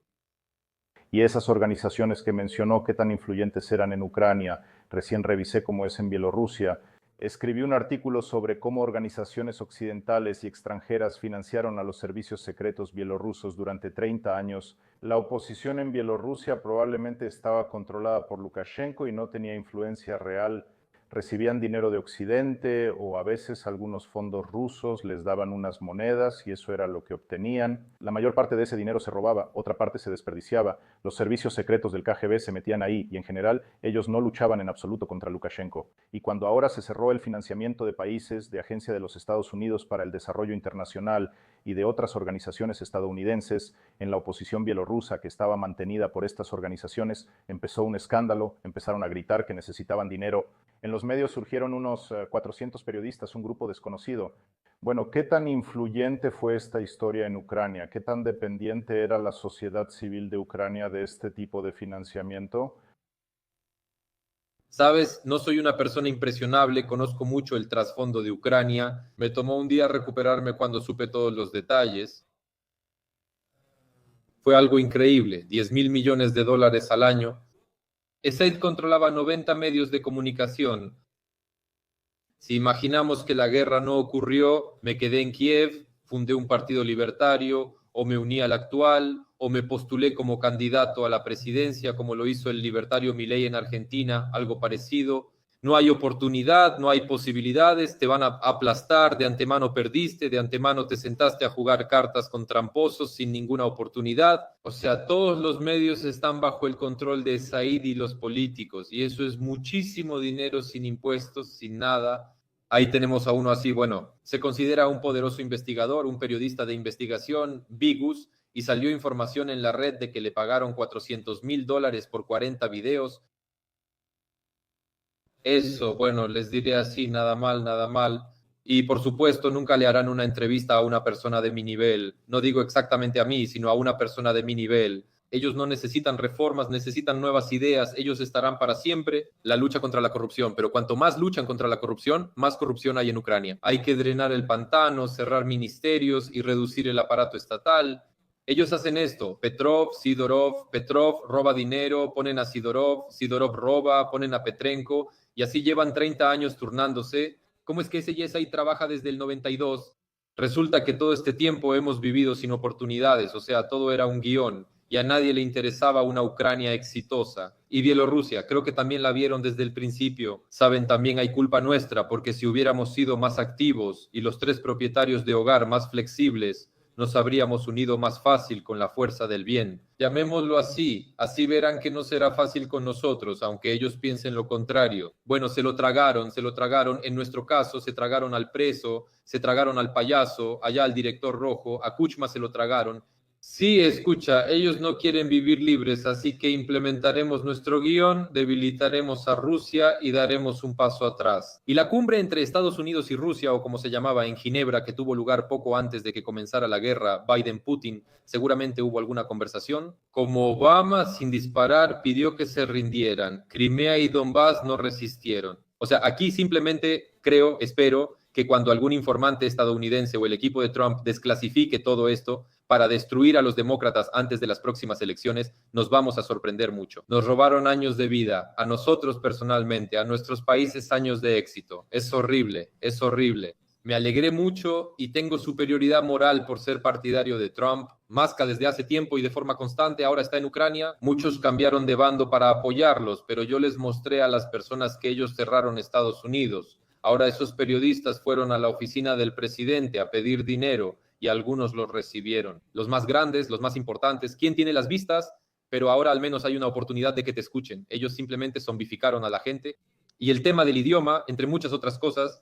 Y esas organizaciones que mencionó, qué tan influyentes eran en Ucrania, recién revisé cómo es en Bielorrusia. Escribí un artículo sobre cómo organizaciones occidentales y extranjeras financiaron a los servicios secretos bielorrusos durante 30 años. La oposición en Bielorrusia probablemente estaba controlada por Lukashenko y no tenía influencia real. Recibían dinero de Occidente o a veces algunos fondos rusos les daban unas monedas y eso era lo que obtenían. La mayor parte de ese dinero se robaba, otra parte se desperdiciaba. Los servicios secretos del KGB se metían ahí y en general ellos no luchaban en absoluto contra Lukashenko. Y cuando ahora se cerró el financiamiento de países, de Agencia de los Estados Unidos para el Desarrollo Internacional y de otras organizaciones estadounidenses, en la oposición bielorrusa que estaba mantenida por estas organizaciones, empezó un escándalo, empezaron a gritar que necesitaban dinero. En los medios surgieron unos 400 periodistas, un grupo desconocido. Bueno, ¿qué tan influyente fue esta historia en Ucrania? ¿Qué tan dependiente era la sociedad civil de Ucrania de este tipo de financiamiento? Sabes, no soy una persona impresionable, conozco mucho el trasfondo de Ucrania. Me tomó un día recuperarme cuando supe todos los detalles. Fue algo increíble, 10.000 millones de dólares al año. ESET controlaba 90 medios de comunicación. Si imaginamos que la guerra no ocurrió, me quedé en Kiev, fundé un partido libertario, o me uní al actual, o me postulé como candidato a la presidencia, como lo hizo el libertario Milei en Argentina, algo parecido. No hay oportunidad, no hay posibilidades, te van a aplastar, de antemano perdiste, de antemano te sentaste a jugar cartas con tramposos sin ninguna oportunidad. O sea, todos los medios están bajo el control de Said y los políticos, y eso es muchísimo dinero sin impuestos, sin nada. Ahí tenemos a uno así, bueno, se considera un poderoso investigador, un periodista de investigación, Vigus, y salió información en la red de que le pagaron $400.000 por 40 videos. Eso, bueno, les diré así, nada mal, nada mal. Y por supuesto, nunca le harán una entrevista a una persona de mi nivel. No digo exactamente a mí, sino a una persona de mi nivel. Ellos no necesitan reformas, necesitan nuevas ideas. Ellos estarán para siempre la lucha contra la corrupción. Pero cuanto más luchan contra la corrupción, más corrupción hay en Ucrania. Hay que drenar el pantano, cerrar ministerios y reducir el aparato estatal. Ellos hacen esto, Petrov roba dinero, ponen a Sidorov roba, ponen a Petrenko, y así llevan 30 años turnándose. ¿Cómo es que ese Yesai trabaja desde el 92? Resulta que todo este tiempo hemos vivido sin oportunidades, o sea, todo era un guión, y a nadie le interesaba una Ucrania exitosa. Y Bielorrusia, creo que también la vieron desde el principio. Saben, también hay culpa nuestra, porque si hubiéramos sido más activos y los 3 propietarios de hogar más flexibles, nos habríamos unido más fácil con la fuerza del bien. Llamémoslo así, así verán que no será fácil con nosotros, aunque ellos piensen lo contrario. Bueno, se lo tragaron, en nuestro caso se tragaron al preso, se tragaron al payaso, allá al director rojo, a Kuchma se lo tragaron, Sí, escucha, ellos no quieren vivir libres, así que implementaremos nuestro guión, debilitaremos a Rusia y daremos un paso atrás. Y la cumbre entre Estados Unidos y Rusia, o como se llamaba en Ginebra, que tuvo lugar poco antes de que comenzara la guerra, Biden-Putin, seguramente hubo alguna conversación. Como Obama, sin disparar, pidió que se rindieran. Crimea y Donbass no resistieron. O sea, aquí simplemente creo, espero, que cuando algún informante estadounidense o el equipo de Trump desclasifique todo esto para destruir a los demócratas antes de las próximas elecciones, nos vamos a sorprender mucho. Nos robaron años de vida, a nosotros personalmente, a nuestros países años de éxito. Es horrible, es horrible. Me alegré mucho y tengo superioridad moral por ser partidario de Trump. Masca desde hace tiempo y de forma constante, ahora está en Ucrania. Muchos cambiaron de bando para apoyarlos, pero yo les mostré a las personas que ellos cerraron Estados Unidos. Ahora esos periodistas fueron a la oficina del presidente a pedir dinero y algunos los recibieron. Los más grandes, los más importantes, ¿quién tiene las vistas? Pero ahora al menos hay una oportunidad de que te escuchen. Ellos simplemente zombificaron a la gente. Y el tema del idioma, entre muchas otras cosas,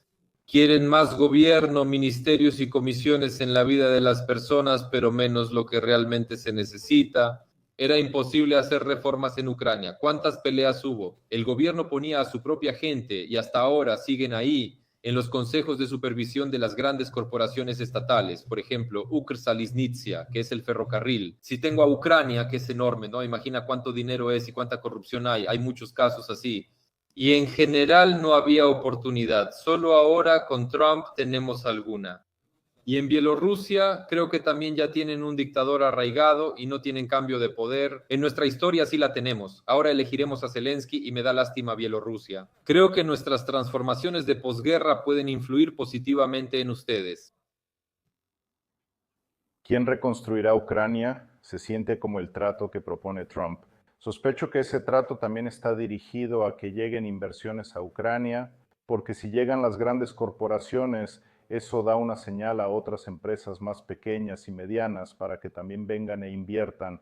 quieren más gobierno, ministerios y comisiones en la vida de las personas, pero menos lo que realmente se necesita. Era imposible hacer reformas en Ucrania. ¿Cuántas peleas hubo? El gobierno ponía a su propia gente y hasta ahora siguen ahí en los consejos de supervisión de las grandes corporaciones estatales, por ejemplo, Ukrsaliznytsia, que es el ferrocarril. Si tengo a Ucrania, que es enorme, ¿no? Imagina cuánto dinero es y cuánta corrupción hay. Hay muchos casos así. Y en general no había oportunidad. Solo ahora con Trump tenemos alguna. Y en Bielorrusia creo que también ya tienen un dictador arraigado y no tienen cambio de poder. En nuestra historia sí la tenemos. Ahora elegiremos a Zelensky y me da lástima Bielorrusia. Creo que nuestras transformaciones de posguerra pueden influir positivamente en ustedes. ¿Quién reconstruirá Ucrania? Se siente como el trato que propone Trump. Sospecho que ese trato también está dirigido a que lleguen inversiones a Ucrania, porque si llegan las grandes corporaciones, eso da una señal a otras empresas más pequeñas y medianas para que también vengan e inviertan.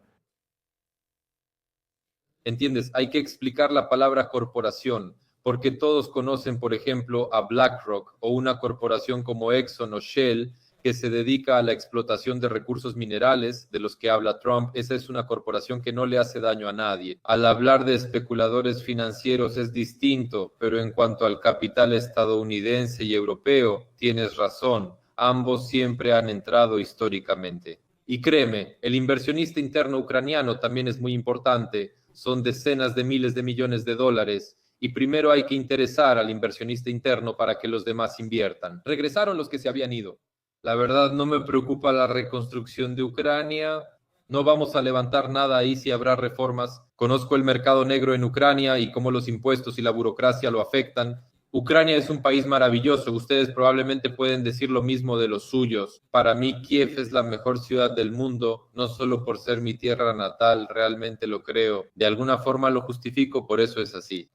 ¿Entiendes? Hay que explicar la palabra corporación, porque todos conocen, por ejemplo, a BlackRock o una corporación como Exxon o Shell que se dedica a la explotación de recursos minerales de los que habla Trump. Esa es una corporación que no le hace daño a nadie. Al hablar de especuladores financieros es distinto, pero en cuanto al capital estadounidense y europeo, tienes razón. Ambos siempre han entrado históricamente. Y créeme, el inversionista interno ucraniano también es muy importante. Son decenas de miles de millones de dólares. Y primero hay que interesar al inversionista interno para que los demás inviertan. Regresaron los que se habían ido. La verdad no me preocupa la reconstrucción de Ucrania. No vamos a levantar nada ahí si habrá reformas. Conozco el mercado negro en Ucrania y cómo los impuestos y la burocracia lo afectan. Ucrania es un país maravilloso. Ustedes probablemente pueden decir lo mismo de los suyos. Para mí, Kiev es la mejor ciudad del mundo, no solo por ser mi tierra natal, realmente lo creo. De alguna forma lo justifico, por eso es así.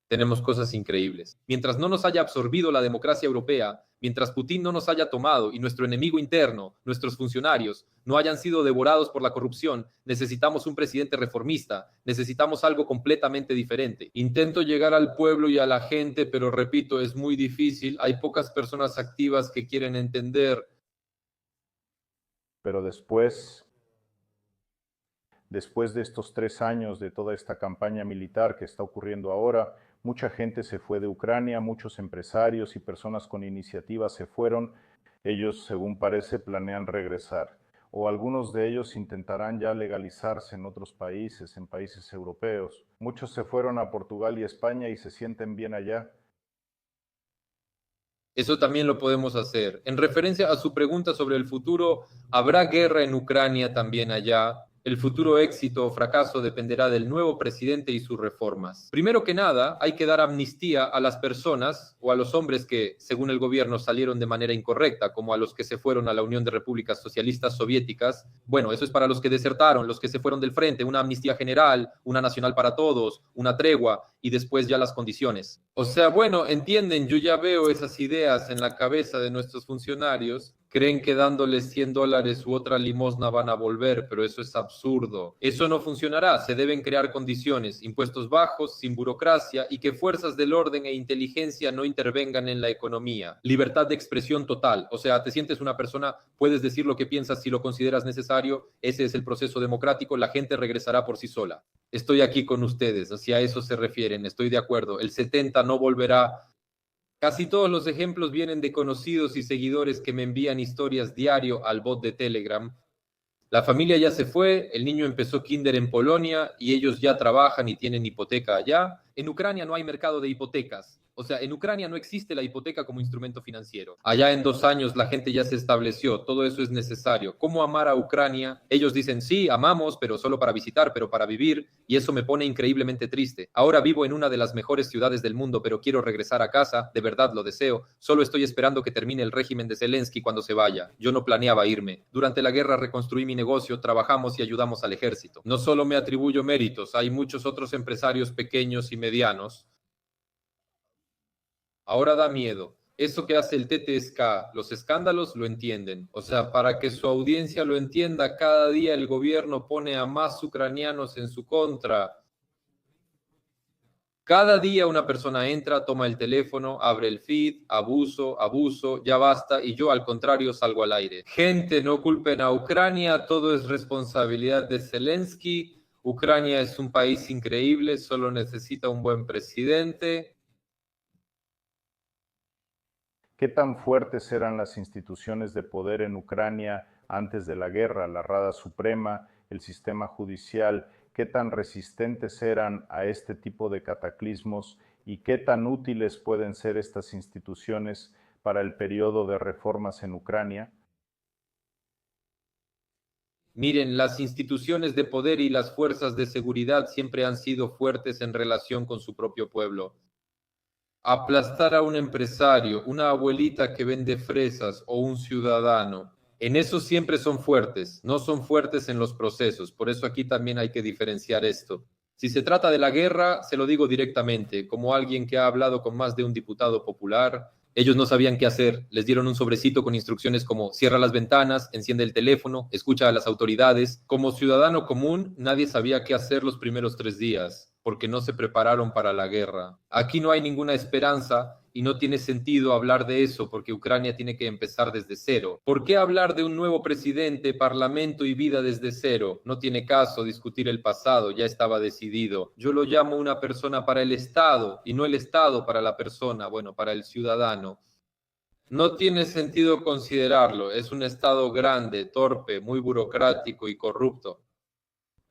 Tenemos cosas increíbles. Mientras no nos haya absorbido la democracia europea, mientras Putin no nos haya tomado y nuestro enemigo interno, nuestros funcionarios, no hayan sido devorados por la corrupción, necesitamos un presidente reformista, necesitamos algo completamente diferente. Intento llegar al pueblo y a la gente, pero repito, es muy difícil. Hay pocas personas activas que quieren entender. Pero después de estos 3 años de toda esta campaña militar que está ocurriendo ahora, mucha gente se fue de Ucrania, muchos empresarios y personas con iniciativa se fueron. Ellos, según parece, planean regresar. O algunos de ellos intentarán ya legalizarse en otros países, en países europeos. Muchos se fueron a Portugal y España y se sienten bien allá. Eso también lo podemos hacer. En referencia a su pregunta sobre el futuro, ¿habrá guerra en Ucrania también allá? El futuro éxito o fracaso dependerá del nuevo presidente y sus reformas. Primero que nada, hay que dar amnistía a las personas o a los hombres que, según el gobierno, salieron de manera incorrecta, como a los que se fueron a la Unión de Repúblicas Socialistas Soviéticas. Bueno, eso es para los que desertaron, los que se fueron del frente, una amnistía general, una nacional para todos, una tregua y después ya las condiciones. O sea, bueno, entienden, yo ya veo esas ideas en la cabeza de nuestros funcionarios. Creen que dándoles $100 u otra limosna van a volver, pero eso es absurdo. Eso no funcionará. Se deben crear condiciones, impuestos bajos, sin burocracia y que fuerzas del orden e inteligencia no intervengan en la economía. Libertad de expresión total. O sea, te sientes una persona, puedes decir lo que piensas si lo consideras necesario. Ese es el proceso democrático. La gente regresará por sí sola. Estoy aquí con ustedes, si a eso se refieren. Estoy de acuerdo. El 70 no volverá. Casi todos los ejemplos vienen de conocidos y seguidores que me envían historias diario al bot de Telegram. La familia ya se fue, el niño empezó kinder en Polonia y ellos ya trabajan y tienen hipoteca allá. En Ucrania no hay mercado de hipotecas. O sea, en Ucrania no existe la hipoteca como instrumento financiero. Allá en 2 años la gente ya se estableció, todo eso es necesario. ¿Cómo amar a Ucrania? Ellos dicen, sí, amamos, pero solo para visitar, pero para vivir, y eso me pone increíblemente triste. Ahora vivo en una de las mejores ciudades del mundo, pero quiero regresar a casa, de verdad lo deseo. Solo estoy esperando que termine el régimen de Zelensky cuando se vaya. Yo no planeaba irme. Durante la guerra reconstruí mi negocio, trabajamos y ayudamos al ejército. No solo me atribuyo méritos, hay muchos otros empresarios pequeños y medianos. Ahora da miedo. Eso que hace el TTSK, los escándalos lo entienden. O sea, para que su audiencia lo entienda, cada día el gobierno pone a más ucranianos en su contra. Cada día una persona entra, toma el teléfono, abre el feed, abuso, ya basta, y yo al contrario salgo al aire. Gente, no culpen a Ucrania, todo es responsabilidad de Zelensky. Ucrania es un país increíble, solo necesita un buen presidente. ¿Qué tan fuertes eran las instituciones de poder en Ucrania antes de la guerra, la Rada Suprema, el sistema judicial? ¿Qué tan resistentes eran a este tipo de cataclismos y qué tan útiles pueden ser estas instituciones para el periodo de reformas en Ucrania? Miren, las instituciones de poder y las fuerzas de seguridad siempre han sido fuertes en relación con su propio pueblo. Aplastar a un empresario, una abuelita que vende fresas o un ciudadano, en eso siempre son fuertes, no son fuertes en los procesos. Por eso aquí también hay que diferenciar esto. Si se trata de la guerra, se lo digo directamente, como alguien que ha hablado con más de un diputado popular. Ellos no sabían qué hacer, les dieron un sobrecito con instrucciones como cierra las ventanas, enciende el teléfono, escucha a las autoridades. Como ciudadano común, nadie sabía qué hacer los primeros 3 días, porque no se prepararon para la guerra. Aquí no hay ninguna esperanza y no tiene sentido hablar de eso porque Ucrania tiene que empezar desde cero. ¿Por qué hablar de un nuevo presidente, parlamento y vida desde cero? No tiene caso discutir el pasado, ya estaba decidido. Yo lo llamo una persona para el Estado y no el Estado para la persona, bueno, para el ciudadano. No tiene sentido considerarlo, es un Estado grande, torpe, muy burocrático y corrupto.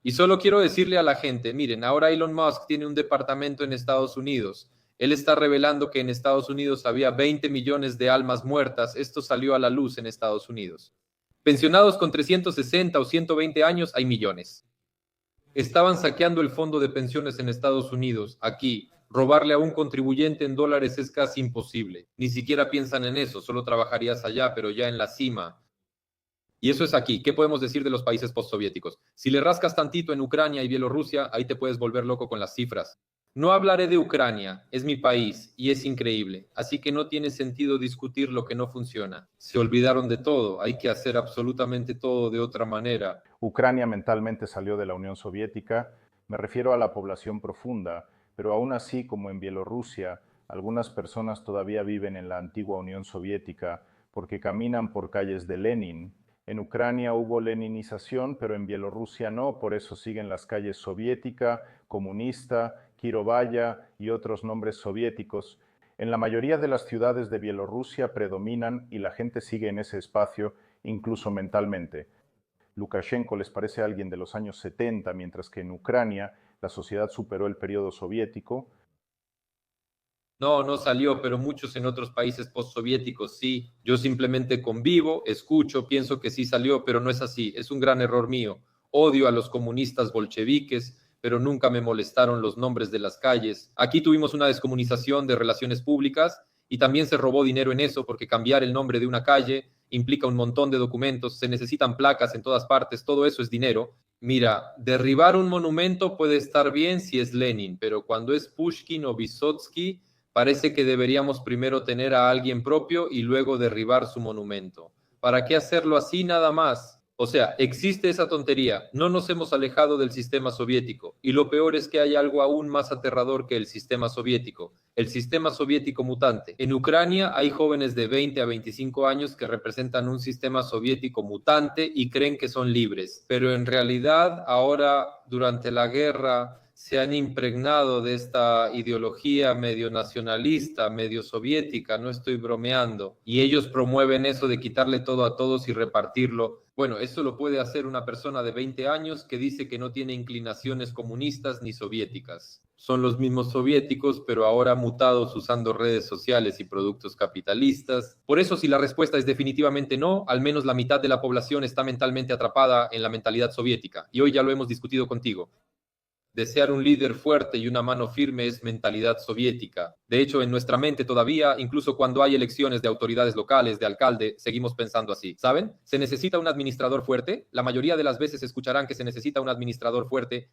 Y solo quiero decirle a la gente, miren, ahora Elon Musk tiene un departamento en Estados Unidos. Él está revelando que en Estados Unidos había 20 millones de almas muertas. Esto salió a la luz en Estados Unidos. Pensionados con 360 o 120 años, hay millones. Estaban saqueando el fondo de pensiones en Estados Unidos. Aquí, robarle a un contribuyente en dólares es casi imposible. Ni siquiera piensan en eso, solo trabajarías allá, pero ya en la cima. Y eso es aquí. ¿Qué podemos decir de los países postsoviéticos? Si le rascas tantito en Ucrania y Bielorrusia, ahí te puedes volver loco con las cifras. No hablaré de Ucrania, es mi país y es increíble, así que no tiene sentido discutir lo que no funciona. Se olvidaron de todo, hay que hacer absolutamente todo de otra manera. Ucrania mentalmente salió de la Unión Soviética, me refiero a la población profunda, pero aún así, como en Bielorrusia, algunas personas todavía viven en la antigua Unión Soviética porque caminan por calles de Lenin. En Ucrania hubo leninización, pero en Bielorrusia no, por eso siguen las calles soviética, comunista, Kirovaya y otros nombres soviéticos. En la mayoría de las ciudades de Bielorrusia predominan y la gente sigue en ese espacio, incluso mentalmente. Lukashenko les parece alguien de los años 70, mientras que en Ucrania la sociedad superó el periodo soviético. No, no salió, pero muchos en otros países postsoviéticos sí. Yo simplemente convivo, escucho, pienso que sí salió, pero no es así. Es un gran error mío. Odio a los comunistas bolcheviques, pero nunca me molestaron los nombres de las calles. Aquí tuvimos una descomunización de relaciones públicas y también se robó dinero en eso porque cambiar el nombre de una calle implica un montón de documentos, se necesitan placas en todas partes, todo eso es dinero. Mira, derribar un monumento puede estar bien si es Lenin, pero cuando es Pushkin o Vysotsky, parece que deberíamos primero tener a alguien propio y luego derribar su monumento. ¿Para qué hacerlo así nada más? O sea, existe esa tontería. No nos hemos alejado del sistema soviético. Y lo peor es que hay algo aún más aterrador que el sistema soviético. El sistema soviético mutante. En Ucrania hay jóvenes de 20 a 25 años que representan un sistema soviético mutante y creen que son libres. Pero en realidad, ahora, durante la guerra, se han impregnado de esta ideología medio nacionalista, medio soviética, no estoy bromeando, y ellos promueven eso de quitarle todo a todos y repartirlo. Bueno, eso lo puede hacer una persona de 20 años que dice que no tiene inclinaciones comunistas ni soviéticas. Son los mismos soviéticos, pero ahora mutados usando redes sociales y productos capitalistas. Por eso, si la respuesta es definitivamente no, al menos la mitad de la población está mentalmente atrapada en la mentalidad soviética. Y hoy ya lo hemos discutido contigo. Desear un líder fuerte y una mano firme es mentalidad soviética. De hecho, en nuestra mente todavía, incluso cuando hay elecciones de autoridades locales, de alcalde, seguimos pensando así. ¿Saben? ¿Se necesita un administrador fuerte? La mayoría de las veces escucharán que se necesita un administrador fuerte.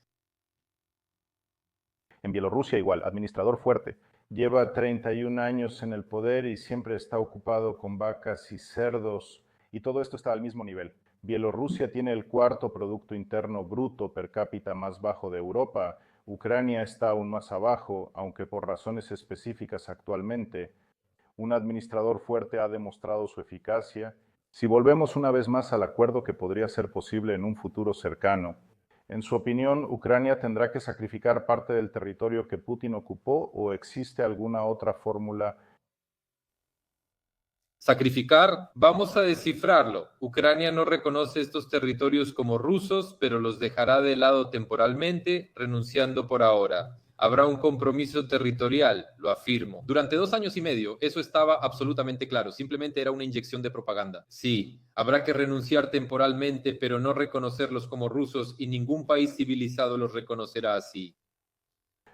En Bielorrusia igual, administrador fuerte. Lleva 31 años en el poder y siempre está ocupado con vacas y cerdos, y todo esto está al mismo nivel. Bielorrusia tiene el cuarto Producto Interno Bruto per cápita más bajo de Europa. Ucrania está aún más abajo, aunque por razones específicas actualmente. Un administrador fuerte ha demostrado su eficacia. Si volvemos una vez más al acuerdo que podría ser posible en un futuro cercano, en su opinión, ¿Ucrania tendrá que sacrificar parte del territorio que Putin ocupó o existe alguna otra fórmula? Sacrificar, vamos a descifrarlo. Ucrania no reconoce estos territorios como rusos, pero los dejará de lado temporalmente, renunciando por ahora. Habrá un compromiso territorial, lo afirmo. Durante 2 años y medio, eso estaba absolutamente claro. Simplemente era una inyección de propaganda. Sí, habrá que renunciar temporalmente, pero no reconocerlos como rusos y ningún país civilizado los reconocerá así.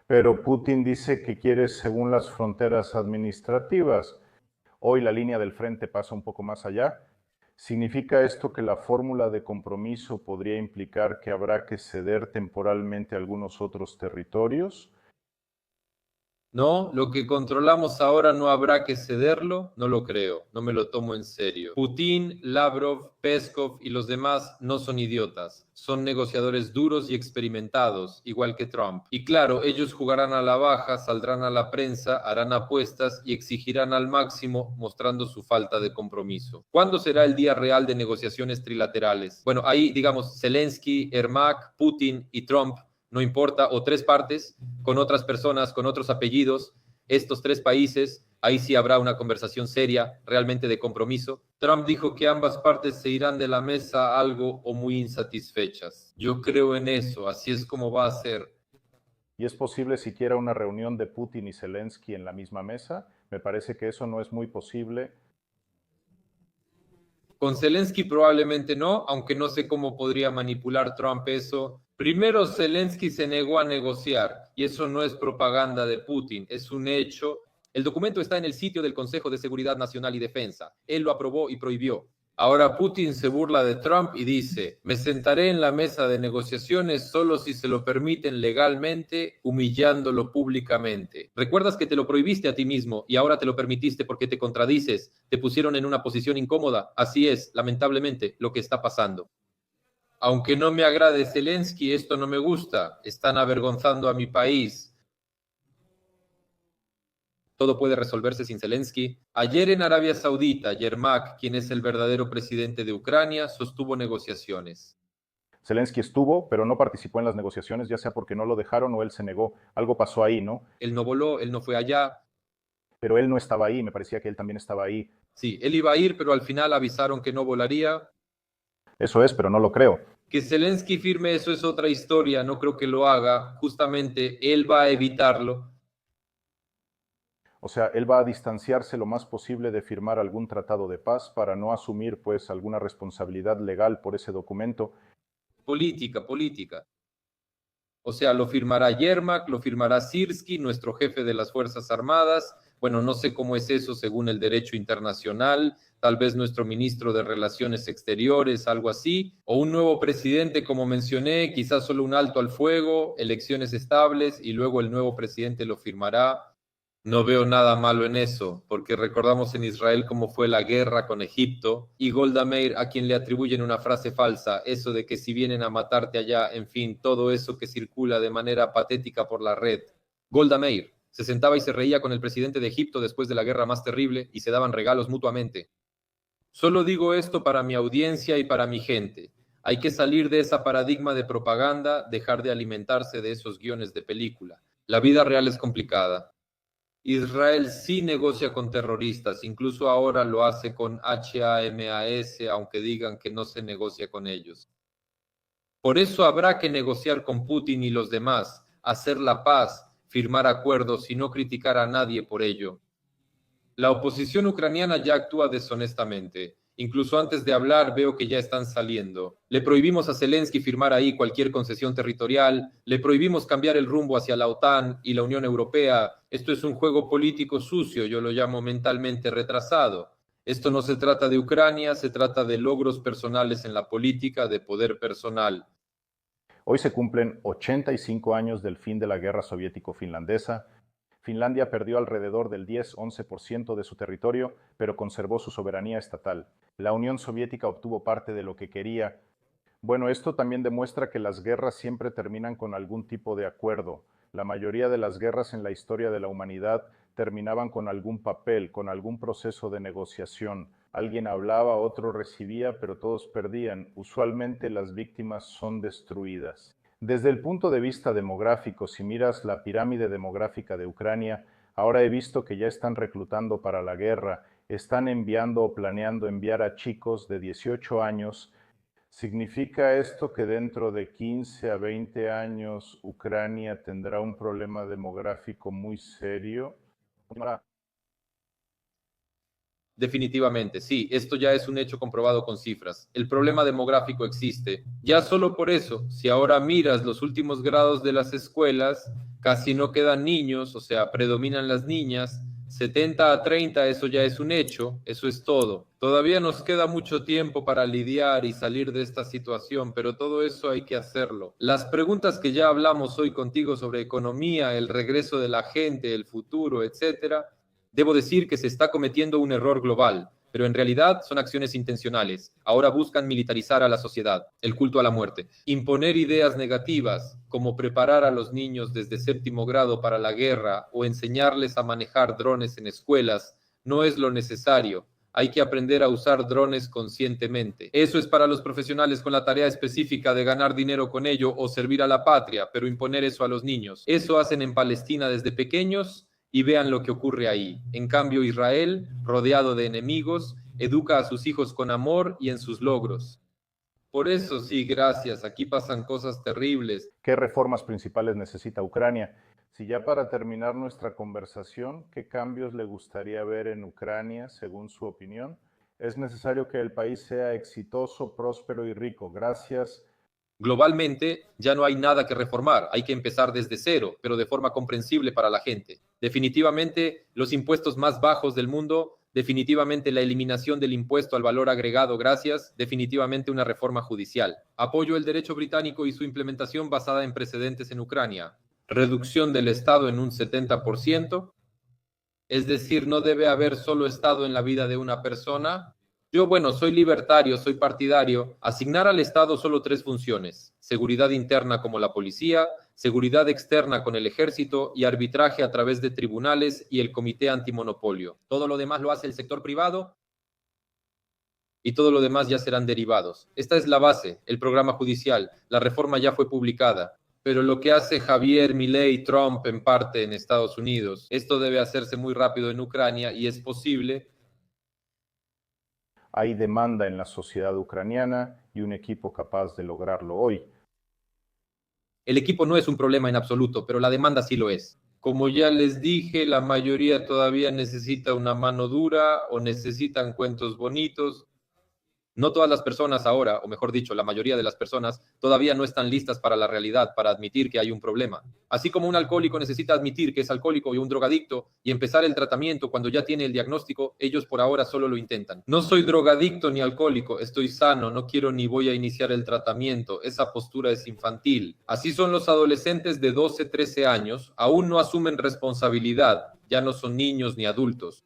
Pero Putin dice que quiere según las fronteras administrativas. Hoy la línea del frente pasa un poco más allá. ¿Significa esto que la fórmula de compromiso podría implicar que habrá que ceder temporalmente algunos otros territorios? No, lo que controlamos ahora no habrá que cederlo, no lo creo, no me lo tomo en serio. Putin, Lavrov, Peskov y los demás no son idiotas, son negociadores duros y experimentados, igual que Trump. Y claro, ellos jugarán a la baja, saldrán a la prensa, harán apuestas y exigirán al máximo, mostrando su falta de compromiso. ¿Cuándo será el día real de negociaciones trilaterales? Bueno, ahí digamos Zelensky, Ermak, Putin y Trump, no importa, o 3 partes, con otras personas, con otros apellidos, estos 3 países, ahí sí habrá una conversación seria, realmente de compromiso. Trump dijo que ambas partes se irán de la mesa algo o muy insatisfechas. Yo creo en eso, así es como va a ser. ¿Y es posible siquiera una reunión de Putin y Zelensky en la misma mesa? Me parece que eso no es muy posible. Con Zelensky probablemente no, aunque no sé cómo podría manipular Trump eso. Primero, Zelensky se negó a negociar, y eso no es propaganda de Putin, es un hecho. El documento está en el sitio del Consejo de Seguridad Nacional y Defensa. Él lo aprobó y prohibió. Ahora Putin se burla de Trump y dice, me sentaré en la mesa de negociaciones solo si se lo permiten legalmente, humillándolo públicamente. ¿Recuerdas que te lo prohibiste a ti mismo y ahora te lo permitiste porque te contradices? Te pusieron en una posición incómoda. Así es, lamentablemente, lo que está pasando. Aunque no me agrade Zelensky, esto no me gusta. Están avergonzando a mi país. Todo puede resolverse sin Zelensky. Ayer en Arabia Saudita, Yermak, quien es el verdadero presidente de Ucrania, sostuvo negociaciones. Zelensky estuvo, pero no participó en las negociaciones, ya sea porque no lo dejaron o él se negó. Algo pasó ahí, ¿no? Él no voló, él no fue allá. Pero él no estaba ahí, me parecía que él también estaba ahí. Sí, él iba a ir, pero al final avisaron que no volaría. Eso es, pero no lo creo. Que Zelensky firme eso es otra historia, no creo que lo haga. Justamente él va a evitarlo. O sea, él va a distanciarse lo más posible de firmar algún tratado de paz para no asumir, pues, alguna responsabilidad legal por ese documento. Política. O sea, lo firmará Yermak, lo firmará Sirski, nuestro jefe de las Fuerzas Armadas. Bueno, no sé cómo es eso según el derecho internacional. Tal vez nuestro ministro de Relaciones Exteriores, algo así. O un nuevo presidente, como mencioné, quizás solo un alto al fuego, elecciones estables y luego el nuevo presidente lo firmará. No veo nada malo en eso, porque recordamos en Israel cómo fue la guerra con Egipto y Golda Meir, a quien le atribuyen una frase falsa, eso de que si vienen a matarte allá, en fin, todo eso que circula de manera patética por la red. Golda Meir se sentaba y se reía con el presidente de Egipto después de la guerra más terrible y se daban regalos mutuamente. Solo digo esto para mi audiencia y para mi gente. Hay que salir de esa paradigma de propaganda, dejar de alimentarse de esos guiones de película. La vida real es complicada. Israel sí negocia con terroristas, incluso ahora lo hace con HAMAS, aunque digan que no se negocia con ellos. Por eso habrá que negociar con Putin y los demás, hacer la paz, firmar acuerdos y no criticar a nadie por ello. La oposición ucraniana ya actúa deshonestamente. Incluso antes de hablar veo que ya están saliendo. Le prohibimos a Zelensky firmar ahí cualquier concesión territorial, le prohibimos cambiar el rumbo hacia la OTAN y la Unión Europea. Esto es un juego político sucio, yo lo llamo mentalmente retrasado. Esto no se trata de Ucrania, se trata de logros personales en la política, de poder personal. Hoy se cumplen 85 años del fin de la guerra soviético-finlandesa. Finlandia perdió alrededor del 10-11% de su territorio, pero conservó su soberanía estatal. La Unión Soviética obtuvo parte de lo que quería. Bueno, esto también demuestra que las guerras siempre terminan con algún tipo de acuerdo. La mayoría de las guerras en la historia de la humanidad terminaban con algún papel, con algún proceso de negociación. Alguien hablaba, otro recibía, pero todos perdían. Usualmente las víctimas son destruidas. Desde el punto de vista demográfico, si miras la pirámide demográfica de Ucrania, ahora he visto que ya están reclutando para la guerra, están enviando o planeando enviar a chicos de 18 años. ¿Significa esto que dentro de 15 a 20 años Ucrania tendrá un problema demográfico muy serio? Definitivamente, sí, esto ya es un hecho comprobado con cifras. El problema demográfico existe. Ya solo por eso, si ahora miras los últimos grados de las escuelas, casi no quedan niños, o sea, predominan las niñas. 70 a 30, eso ya es un hecho, eso es todo. Todavía nos queda mucho tiempo para lidiar y salir de esta situación, pero todo eso hay que hacerlo. Las preguntas que ya hablamos hoy contigo sobre economía, el regreso de la gente, el futuro, etcétera, debo decir que se está cometiendo un error global, pero en realidad son acciones intencionales. Ahora buscan militarizar a la sociedad, el culto a la muerte, imponer ideas negativas, como preparar a los niños desde séptimo grado para la guerra o enseñarles a manejar drones en escuelas, no es lo necesario. Hay que aprender a usar drones conscientemente. Eso es para los profesionales con la tarea específica de ganar dinero con ello o servir a la patria, pero imponer eso a los niños. Eso hacen en Palestina desde pequeños y vean lo que ocurre ahí. En cambio, Israel, rodeado de enemigos, educa a sus hijos con amor y en sus logros. Por eso sí, gracias. Aquí pasan cosas terribles. ¿Qué reformas principales necesita Ucrania? Si ya para terminar nuestra conversación, ¿qué cambios le gustaría ver en Ucrania, según su opinión? Es necesario que el país sea exitoso, próspero y rico. Gracias. Globalmente ya no hay nada que reformar, hay que empezar desde cero, pero de forma comprensible para la gente. Definitivamente los impuestos más bajos del mundo, definitivamente la eliminación del impuesto al valor agregado, gracias, definitivamente una reforma judicial. Apoyo el derecho británico y su implementación basada en precedentes en Ucrania. Reducción del Estado en un 70%, es decir, no debe haber solo Estado en la vida de una persona. Yo, bueno, soy libertario, soy partidario. Asignar al Estado solo 3 funciones: seguridad interna como la policía, seguridad externa con el ejército y arbitraje a través de tribunales y el comité antimonopolio. Todo lo demás lo hace el sector privado y todo lo demás ya serán derivados. Esta es la base, el programa judicial. La reforma ya fue publicada. Pero lo que hace Javier Milei, Trump en parte en Estados Unidos, esto debe hacerse muy rápido en Ucrania y es posible. Hay demanda en la sociedad ucraniana y un equipo capaz de lograrlo hoy. El equipo no es un problema en absoluto, pero la demanda sí lo es. Como ya les dije, la mayoría todavía necesita una mano dura o necesitan cuentos bonitos. No todas las personas ahora, o mejor dicho, la mayoría de las personas, todavía no están listas para la realidad, para admitir que hay un problema. Así como un alcohólico necesita admitir que es alcohólico y un drogadicto y empezar el tratamiento cuando ya tiene el diagnóstico, ellos por ahora solo lo intentan. No soy drogadicto ni alcohólico, estoy sano, no quiero ni voy a iniciar el tratamiento. Esa postura es infantil. Así son los adolescentes de 12, 13 años, aún no asumen responsabilidad, ya no son niños ni adultos.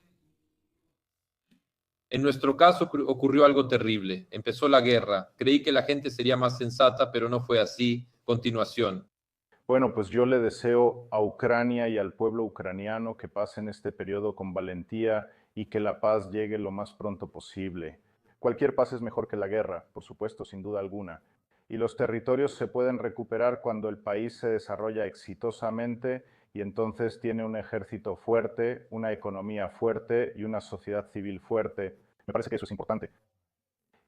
En nuestro caso ocurrió algo terrible. Empezó la guerra. Creí que la gente sería más sensata, pero no fue así. Continuación. Bueno, pues yo le deseo a Ucrania y al pueblo ucraniano que pasen este periodo con valentía y que la paz llegue lo más pronto posible. Cualquier paz es mejor que la guerra, por supuesto, sin duda alguna. Y los territorios se pueden recuperar cuando el país se desarrolla exitosamente y entonces tiene un ejército fuerte, una economía fuerte y una sociedad civil fuerte. Me parece que eso es importante.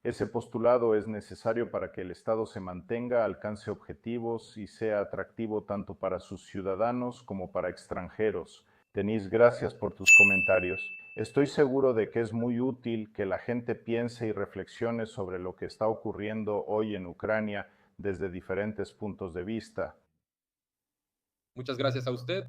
Ese postulado es necesario para que el Estado se mantenga, alcance objetivos y sea atractivo tanto para sus ciudadanos como para extranjeros. Denise, gracias por tus comentarios. Estoy seguro de que es muy útil que la gente piense y reflexione sobre lo que está ocurriendo hoy en Ucrania desde diferentes puntos de vista. Muchas gracias a usted.